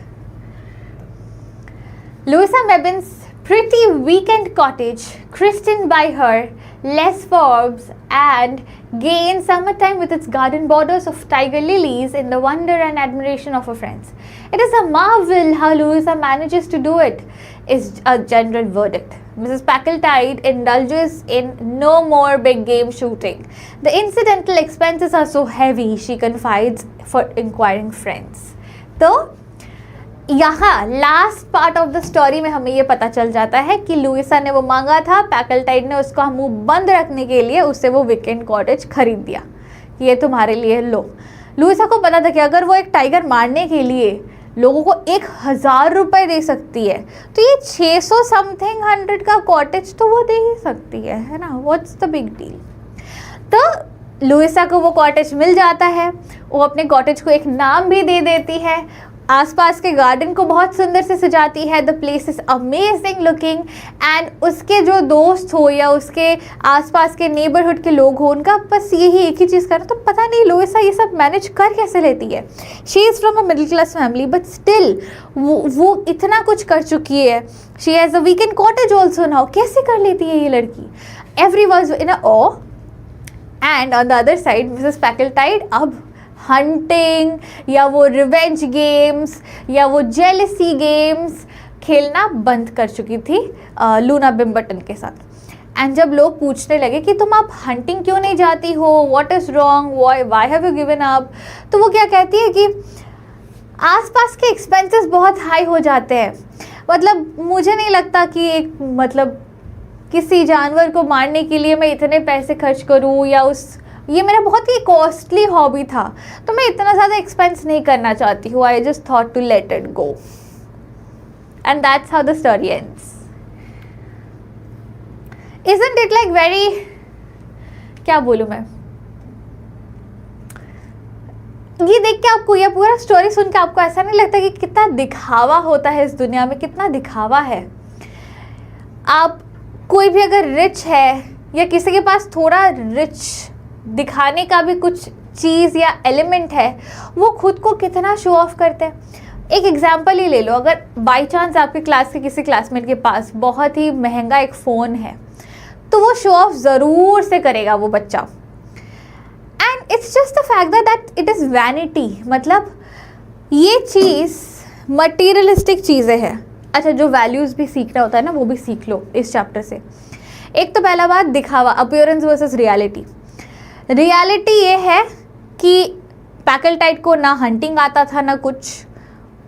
Louisa Mebbin's pretty weekend cottage, christened by her Les Forbes, and gained summertime with its garden borders of tiger lilies in the wonder and admiration of her friends. It is a marvel how Louisa manages to do it, is a general verdict. Mrs. Packletide indulges in no more big game shooting. The incidental expenses are so heavy, she confides for inquiring friends. तो यहाँ last part of the story में हमें ये पता चल जाता है कि लुइसा ने वो मांगा था, पैकल्टाइड ने उसका मुंह बंद रखने के लिए उससे वो वीकेंड कॉटेज खरीद दिया, ये तुम्हारे लिए लो। लुइसा को पता था कि अगर वो एक टाइगर मारने के लिए लोगों को 1000 रुपये दे सकती है, तो ये 600 समथिंग 100 का कॉटेज तो वो दे ही सकती है ना, व्हाट्स द बिग डील। तो लुइसा को वो कॉटेज मिल जाता है, वो अपने कॉटेज को एक नाम भी दे देती है, आसपास के गार्डन को बहुत सुंदर से सजाती है, the place is amazing looking, and उसके जो दोस्त हो या उसके आसपास के नेबरहुड के लोग हो, उनका बस यही एक ही चीज़ करना। तो पता नहीं लुइसा ये सब मैनेज कर कैसे लेती है। She is from a middle class family but still वो इतना कुछ कर चुकी है। She has a weekend cottage also now, कैसे कर लेती है ये लड़की। Every was in a awe, and on the other side Mrs Packletide अब हंटिंग या वो रिवेंज गेम्स या वो जेलसी गेम्स खेलना बंद कर चुकी थी लूना बिम्बर्टन के साथ। एंड जब लोग पूछने लगे कि तुम आप हंटिंग क्यों नहीं जाती हो, what is wrong, why have you given up, तो वो क्या कहती है कि आसपास के एक्सपेंसेस बहुत हाई हो जाते हैं, मतलब मुझे नहीं लगता कि एक मतलब किसी जानवर को मारने के लिए मैं इतने पैसे खर्च करूँ, या ये मेरा बहुत ही कॉस्टली हॉबी था तो मैं इतना ज़्यादा एक्सपेंस नहीं करना चाहती हूँ। I just thought to let it go, and that's how the story ends. Isn't it like very, क्या बोलूँ मैं, ये देख के आपको, ये पूरा स्टोरी सुन के आपको ऐसा नहीं लगता कि कितना दिखावा होता है इस दुनिया में, कितना दिखावा है। आप कोई भी अगर रिच है या किसी के पास थोड़ा रिच दिखाने का भी कुछ चीज़ या एलिमेंट है, वो खुद को कितना शो ऑफ करते हैं। एक एग्जांपल ही ले लो, अगर बाय चांस आपके क्लास के किसी क्लासमेट के पास बहुत ही महंगा एक फ़ोन है, तो वो शो ऑफ ज़रूर से करेगा वो बच्चा। And it's just the fact that it is vanity, मतलब ये चीज़ मटीरियलिस्टिक चीज़ें हैं। अच्छा, जो वैल्यूज़ भी सीखना होता है ना, वो भी सीख लो इस चैप्टर से। एक तो पहला बात दिखावा, अपीयरेंस वर्सेस रियलिटी। रियलिटी ये है कि पैकलटाइड को ना हंटिंग आता था ना कुछ,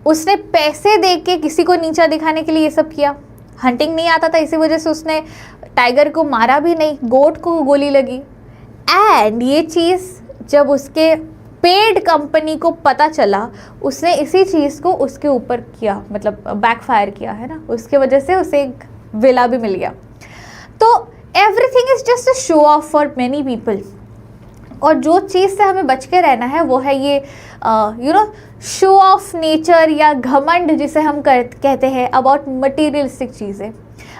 उसने पैसे दे के किसी को नीचा दिखाने के लिए ये सब किया। हंटिंग नहीं आता था, इसी वजह से उसने टाइगर को मारा भी नहीं, गोट को गोली लगी। एंड ये चीज़ जब उसके पेड कंपनी को पता चला, उसने इसी चीज़ को उसके ऊपर किया, मतलब बैकफायर किया है ना, उसके वजह से उसे एक विला भी मिल गया। तो everything is just a show off for many people. और जो चीज़ से हमें बच के रहना है वो है ये शो ऑफ नेचर या घमंड जिसे हम कहते हैं अबाउट मटीरियलिस्टिक चीज़ें।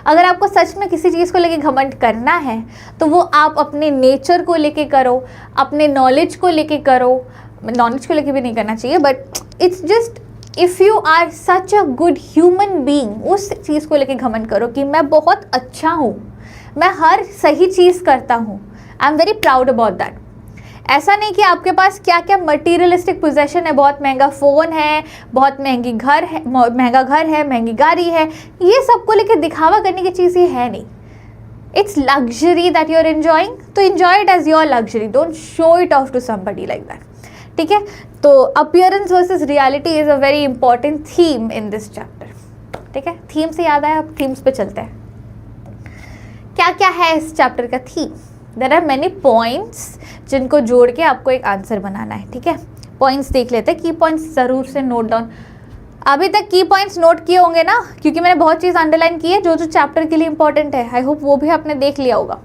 अगर आपको सच में किसी चीज़ को लेके घमंड करना है तो वो आप अपने नेचर को लेके करो, अपने नॉलेज को लेके करो। नॉलेज को लेके भी नहीं करना चाहिए, but it's just if you are such a good human being, उस चीज़ को लेके घमंड करो कि मैं बहुत अच्छा हूँ, मैं हर सही चीज़ करता हूँ, I am very proud about that. ऐसा नहीं कि आपके पास क्या क्या मटीरियलिस्टिक पोजेशन है, बहुत महंगा फ़ोन है, बहुत महंगा घर है, महंगी गाड़ी है, ये सब को लेके दिखावा करने की चीज़ ये है नहीं। It's luxury that you are enjoying, तो enjoy it as your luxury, don't show it off to somebody like that. ठीक है, तो appearance versus reality is a very important theme in this chapter. ठीक है, थीम से याद आया, अब थीम्स पे चलते हैं। क्या क्या है इस चैप्टर का theme? There are many points जिनको जोड़ के आपको एक आंसर बनाना है। ठीक है, पॉइंट्स देख लेते हैं, की पॉइंट्स ज़रूर से नोट डाउन। अभी तक की पॉइंट्स नोट किए होंगे ना, क्योंकि मैंने बहुत चीज़ अंडरलाइन की है जो जो चैप्टर के लिए इंपॉर्टेंट है। आई होप वो भी आपने देख लिया होगा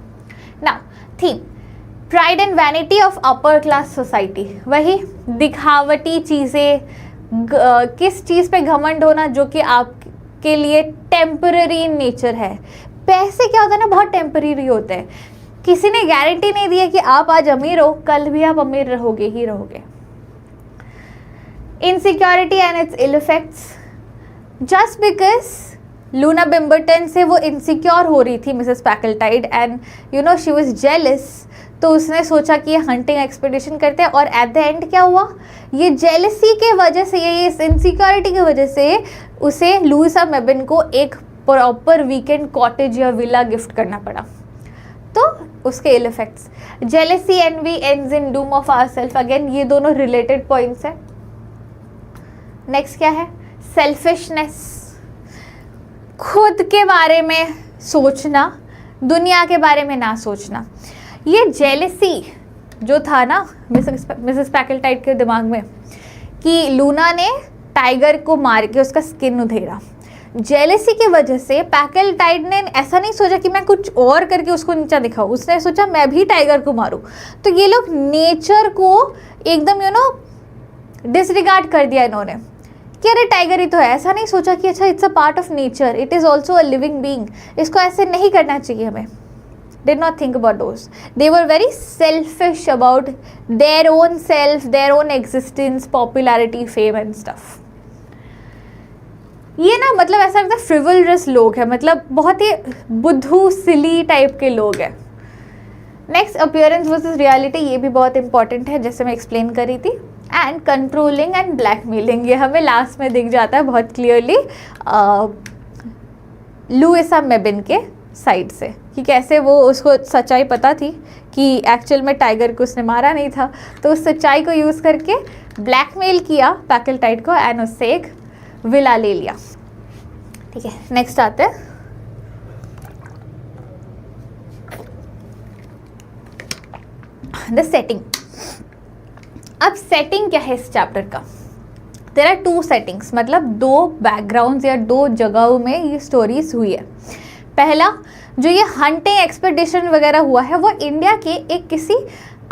ना। Theme pride and vanity of upper class society, वही दिखावटी चीज़ें, किस चीज़ पे घमंड होना जो कि आपके लिए टेम्पररी इन नेचर है। पैसे क्या होता है ना, बहुत टेम्पररी होते हैं, किसी ने गारंटी नहीं दी है कि आप आज अमीर हो, कल भी आप अमीर रहोगे ही रहोगे। Insecurity and its ill effects, just because Luna Bimberton से वो इनसिक्योर हो रही थी Mrs Packletide, and you know she was jealous, तो उसने सोचा कि ये हंटिंग एक्सपेडिशन करते हैं। और एट द एंड क्या हुआ, ये जेलसी के वजह से, ये इस इनसिक्योरिटी की वजह से उसे लुइसा मेबिन को एक प्रॉपर वीकेंड कॉटेज या विला गिफ्ट करना पड़ा। तो उसके ill effects, jealousy, envy, ends in doom of ourselves, again ये दोनों रिलेटेड पॉइंट्स है। नेक्स्ट क्या है, सेल्फिशनेस, खुद के बारे में सोचना, दुनिया के बारे में ना सोचना। ये जेलेसी जो था ना मिसेस पैकलटाइड के दिमाग में कि लूना ने टाइगर को मार के उसका स्किन उधेड़ा, जेलेसी की वजह से पैकलटाइड ने ऐसा नहीं सोचा कि मैं कुछ और करके उसको नीचा दिखाऊं, उसने सोचा मैं भी टाइगर को मारूं। तो ये लोग नेचर को एकदम डिसरिगार्ड कर दिया इन्होंने कि अरे टाइगर ही तो है, ऐसा नहीं सोचा कि अच्छा it's a part of nature, it is also a living being, इसको ऐसे नहीं करना चाहिए हमें। Did not think about those. They were very selfish about their own self, their own existence, popularity, fame and stuff. ये ना मतलब ऐसा लगता है फ्रिवलरस लोग हैं, मतलब बहुत ही बुद्धू सिली टाइप के लोग हैं। नेक्स्ट, अपीयरेंस वर्सेस रियलिटी, ये भी बहुत इंपॉर्टेंट है, जैसे मैं एक्सप्लेन कर रही थी। एंड कंट्रोलिंग एंड ब्लैकमेलिंग, ये हमें लास्ट में दिख जाता है बहुत क्लियरली लुइसा मेबिन के साइड से, कि कैसे वो उसको सच्चाई पता थी कि एक्चुअल में टाइगर को उसने मारा नहीं था, तो उस सच्चाई को यूज़ करके ब्लैकमेल किया पैकलटाइड को एंड उससे एक विला ले लिया। ठीक है, नेक्स्ट आते हैं द सेटिंग। अब सेटिंग क्या है इस चैप्टर का? देयर आर टू सेटिंग्स, मतलब दो बैकग्राउंड्स या दो जगहों में ये स्टोरीज हुई है। पहला जो ये हंटिंग एक्सपेडिशन वगैरह हुआ है वो इंडिया के एक किसी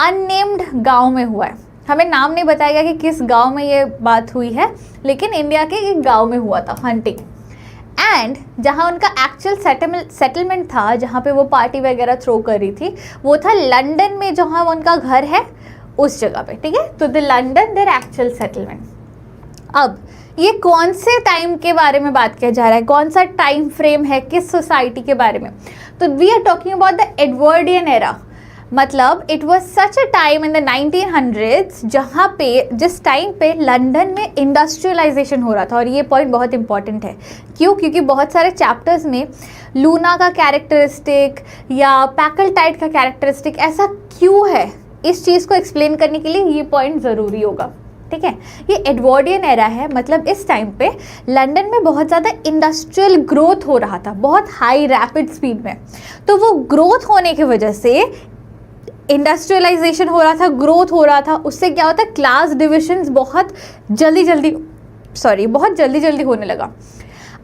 अननेम्ड गांव में हुआ है। हमें नाम नहीं बताया गया कि किस गांव में ये बात हुई है, लेकिन इंडिया के एक गांव में हुआ था हंटिंग। एंड जहाँ उनका एक्चुअल सेटलमेंट था, जहाँ पे वो पार्टी वगैरह थ्रो कर रही थी, वो था लंदन में, जहाँ उनका घर है उस जगह पे। ठीक है, तो the London their actual settlement. अब ये कौन से टाइम के बारे में बात किया जा रहा है, कौन सा टाइम फ्रेम है, किस सोसाइटी के बारे में? तो we are talking about the Edwardian era, मतलब it was such a time in the 1900s जहाँ पे, जिस टाइम पे लंदन में इंडस्ट्रियलाइजेशन हो रहा था। और ये पॉइंट बहुत इंपॉर्टेंट है, क्यों? क्योंकि बहुत सारे चैप्टर्स में लूना का कैरेक्टरिस्टिक या पैकलटाइड का कैरेक्टरिस्टिक ऐसा क्यों है इस चीज़ को एक्सप्लेन करने के लिए ये पॉइंट ज़रूरी होगा, ठीक है। ये एडवर्डियन एरा है, मतलब इस टाइम पे लंदन में बहुत ज़्यादा इंडस्ट्रियल ग्रोथ हो रहा था, बहुत हाई रैपिड स्पीड में। तो वो ग्रोथ होने की वजह से, इंडस्ट्रियलाइजेशन हो रहा था, ग्रोथ हो रहा था, उससे क्या होता है, क्लास डिविजन्स बहुत जल्दी जल्दी होने लगा।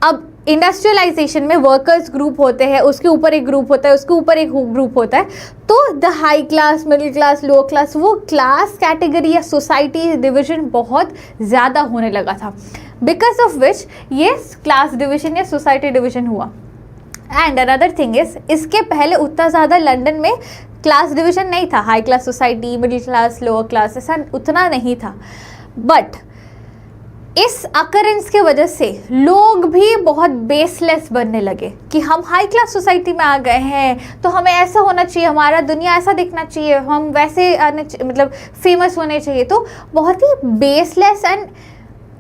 अब इंडस्ट्रियलाइजेशन में वर्कर्स ग्रुप होते हैं, उसके ऊपर एक ग्रुप होता है, उसके ऊपर एक ग्रुप होता है, तो the high class, middle class, lower class, वो क्लास कैटेगरी या सोसाइटी डिवीजन बहुत ज़्यादा होने लगा था, बिकॉज ऑफ विच ये क्लास डिवीजन या सोसाइटी डिवीजन हुआ। एंड अनदर थिंग इज, इसके पहले उतना ज़्यादा लंदन में क्लास डिवीजन नहीं था, high class society, middle class, lower class, ऐसा उतना नहीं था। बट इस अकरेंस के वजह से लोग भी बहुत बेसलेस बनने लगे कि हम हाई क्लास सोसाइटी में आ गए हैं तो हमें ऐसा होना चाहिए, हमारा दुनिया ऐसा दिखना चाहिए, हम वैसे मतलब फेमस होने चाहिए। तो बहुत ही बेसलेस एंड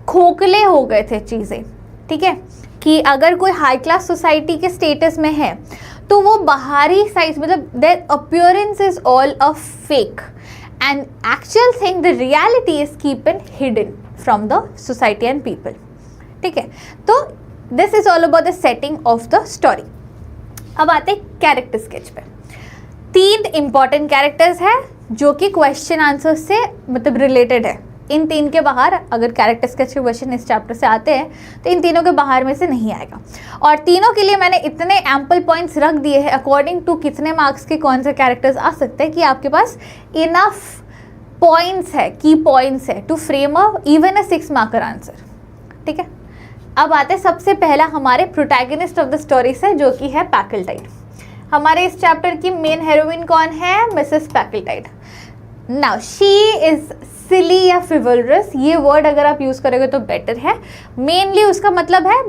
खोखले हो गए थे चीज़ें, ठीक है, कि अगर कोई हाई क्लास सोसाइटी के स्टेटस में है तो वो बाहरी साइज, मतलब their appearance is all a fake and actual thing, the reality is keeping hidden from the society and people, ठीक है। तो this is all about the setting of the story. अब आते हैं कैरेक्टर स्केच पे। 3 important characters हैं जो कि क्वेश्चन आंसर से मतलब रिलेटेड है। इन 3 के बाहर अगर कैरेक्टर स्केच के क्वेश्चन इस चैप्टर से आते हैं तो इन तीनों के बाहर में से नहीं आएगा। और तीनों के लिए मैंने इतने एम्पल पॉइंट्स रख दिए हैं अकॉर्डिंग टू कितने मार्क्स के कौन से कैरेक्टर्स आ सकते हैं कि आपके पास इनफ पॉइंट्स है, की पॉइंट्स है to frame a even a 6 marker answer, ठीक है। अब आते हैं सबसे पहला हमारे प्रोटैगनिस्ट ऑफ द स्टोरी से, जो कि है पैकल्टाइड। हमारे इस चैप्टर की मेन हीरोइन कौन है? मिसेस पैकल्टाइड। नाउ शी इज सिली या फ्रिवलरस, ये वर्ड अगर आप यूज़ करोगे तो बेटर है। मेनली उसका मतलब है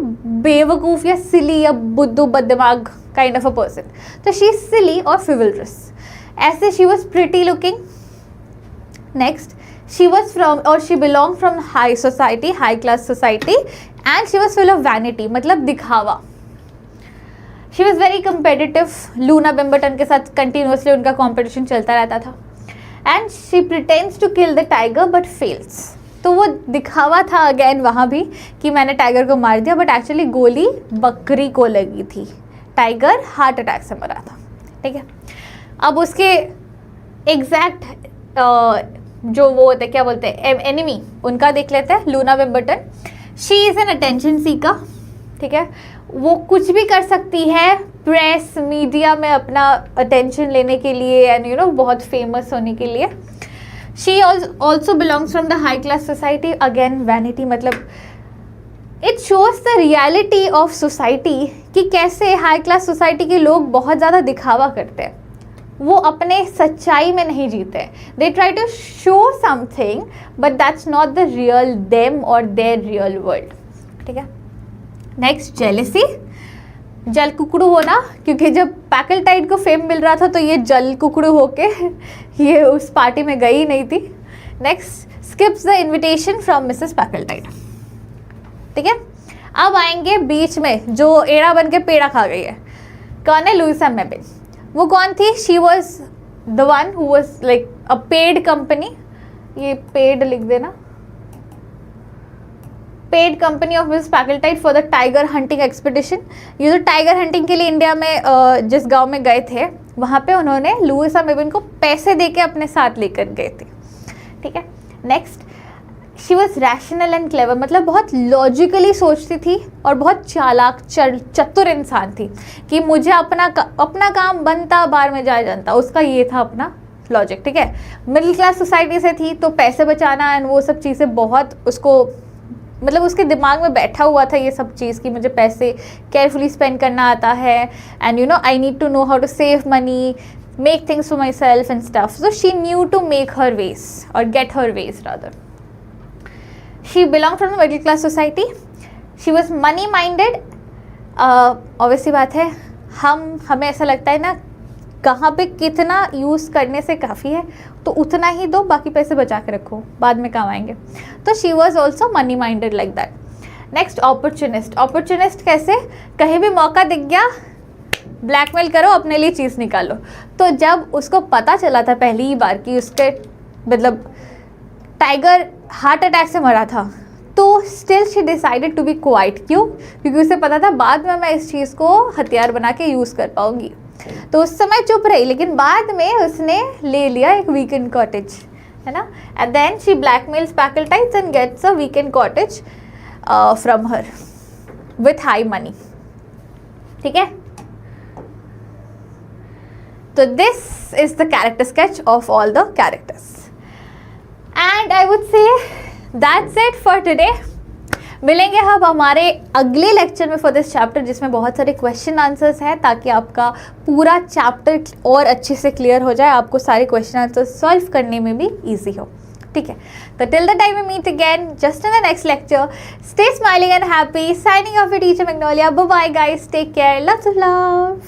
बेवकूफ़ या सिली या बुद्धू बददिमाग काइंड ऑफ अ पर्सन। तो शी इज सिली और फ्रिवलरस। ऐसे she was pretty looking. Next, she was from or she belonged from high society, high class society, and she was full of vanity, मतलब दिखावा। she was very competitive, Loona Bimberton के साथ continuously उनका competition चलता रहता था। and she pretends to kill the tiger but fails, तो वो दिखावा था अगेन वहाँ भी कि मैंने टाइगर को मार दिया, बट एक्चुअली गोली बकरी को लगी थी, टाइगर हार्ट अटैक से मरा था, ठीक है। अब उसके एग्जैक्ट जो वो होते क्या बोलते हैं एनिमी, उनका देख लेते हैं। Loona Bimberton, she is an attention seeker, ठीक है। वो कुछ भी कर सकती है प्रेस मीडिया में अपना अटेंशन लेने के लिए एंड यू नो बहुत फेमस होने के लिए। She also belongs from the high class society, again vanity, मतलब it shows the reality of society कि कैसे हाई क्लास सोसाइटी के लोग बहुत ज़्यादा दिखावा करते हैं, वो अपने सच्चाई में नहीं जीते। They try to show something but that's not the real them और देयर रियल वर्ल्ड, ठीक है। नेक्स्ट, जेलेसी, जल कुकड़ू होना, क्योंकि जब पैकल्टाइड को फेम मिल रहा था तो ये जल कुकड़ू होके ये उस पार्टी में गई नहीं थी। Next, skips the invitation from Mrs Packletide, ठीक है। अब आएंगे बीच में जो एड़ा बन के पेड़ा खा गई है, कौन है? Louisa Mebbin. वो कौन थी? She was the one who was like a paid company, ये पेड लिख देना, paid company of Miss Packletide for the tiger hunting expedition. ये जो टाइगर हंटिंग के लिए इंडिया में जिस गांव में गए थे वहाँ पे उन्होंने लुइसा मेबिन को पैसे देके अपने साथ लेकर गए थे, ठीक है। Next, she was rational and clever, मतलब बहुत लॉजिकली सोचती थी और बहुत चालाक चतुर इंसान थी कि मुझे अपना काम बनता बाहर में जाया जानता, उसका ये था अपना लॉजिक, ठीक है। मिडिल क्लास सोसाइटी से थी तो पैसे बचाना एंड वो सब चीज़ें बहुत उसको मतलब उसके दिमाग में बैठा हुआ था ये सब चीज़ कि मुझे पैसे केयरफुली स्पेंड करना आता है and you know I need to know how to save money, make things for myself and stuff. So she knew to make her ways और get her ways rather. She belonged from the middle class society. She was money minded. Obviously बात है, हमें ऐसा लगता है ना कहाँ पे कितना यूज़ करने से काफ़ी है तो उतना ही दो, बाकी पैसे बचा के रखो, बाद में काम आएंगे। तो she was also money minded like that. Next, opportunist। opportunist कैसे? कहीं भी मौका दिख गया ब्लैकमेल करो, अपने लिए चीज़ निकालो। तो जब उसको पता चला था पहली ही बार कि उसके मतलब टाइगर हार्ट अटैक से मरा था, तो still she decided to be quiet. क्यों? क्योंकि उसे पता था बाद में मैं इस चीज़ को हथियार बना के यूज़ कर पाऊंगी। तो उस समय चुप रही, लेकिन बाद में उसने ले लिया एक वीकेंड कॉटेज, है ना। And then she blackmails Packletides and gets a weekend cottage from her with high money. ठीक है, तो this is the character sketch of all the characters and I would say that's it for today. मिलेंगे हम हमारे अगले lecture में for this chapter, जिसमें बहुत सारे क्वेश्चन आंसर्स हैं, ताकि आपका पूरा चैप्टर और अच्छे से क्लियर हो जाए, आपको सारे क्वेश्चन आंसर्स सॉल्व करने में भी ईजी हो। ठीक है, तो till the time we meet again just in the next lecture, stay smiling and happy, signing off your teacher Magnolia. Bye bye guys, take care, love.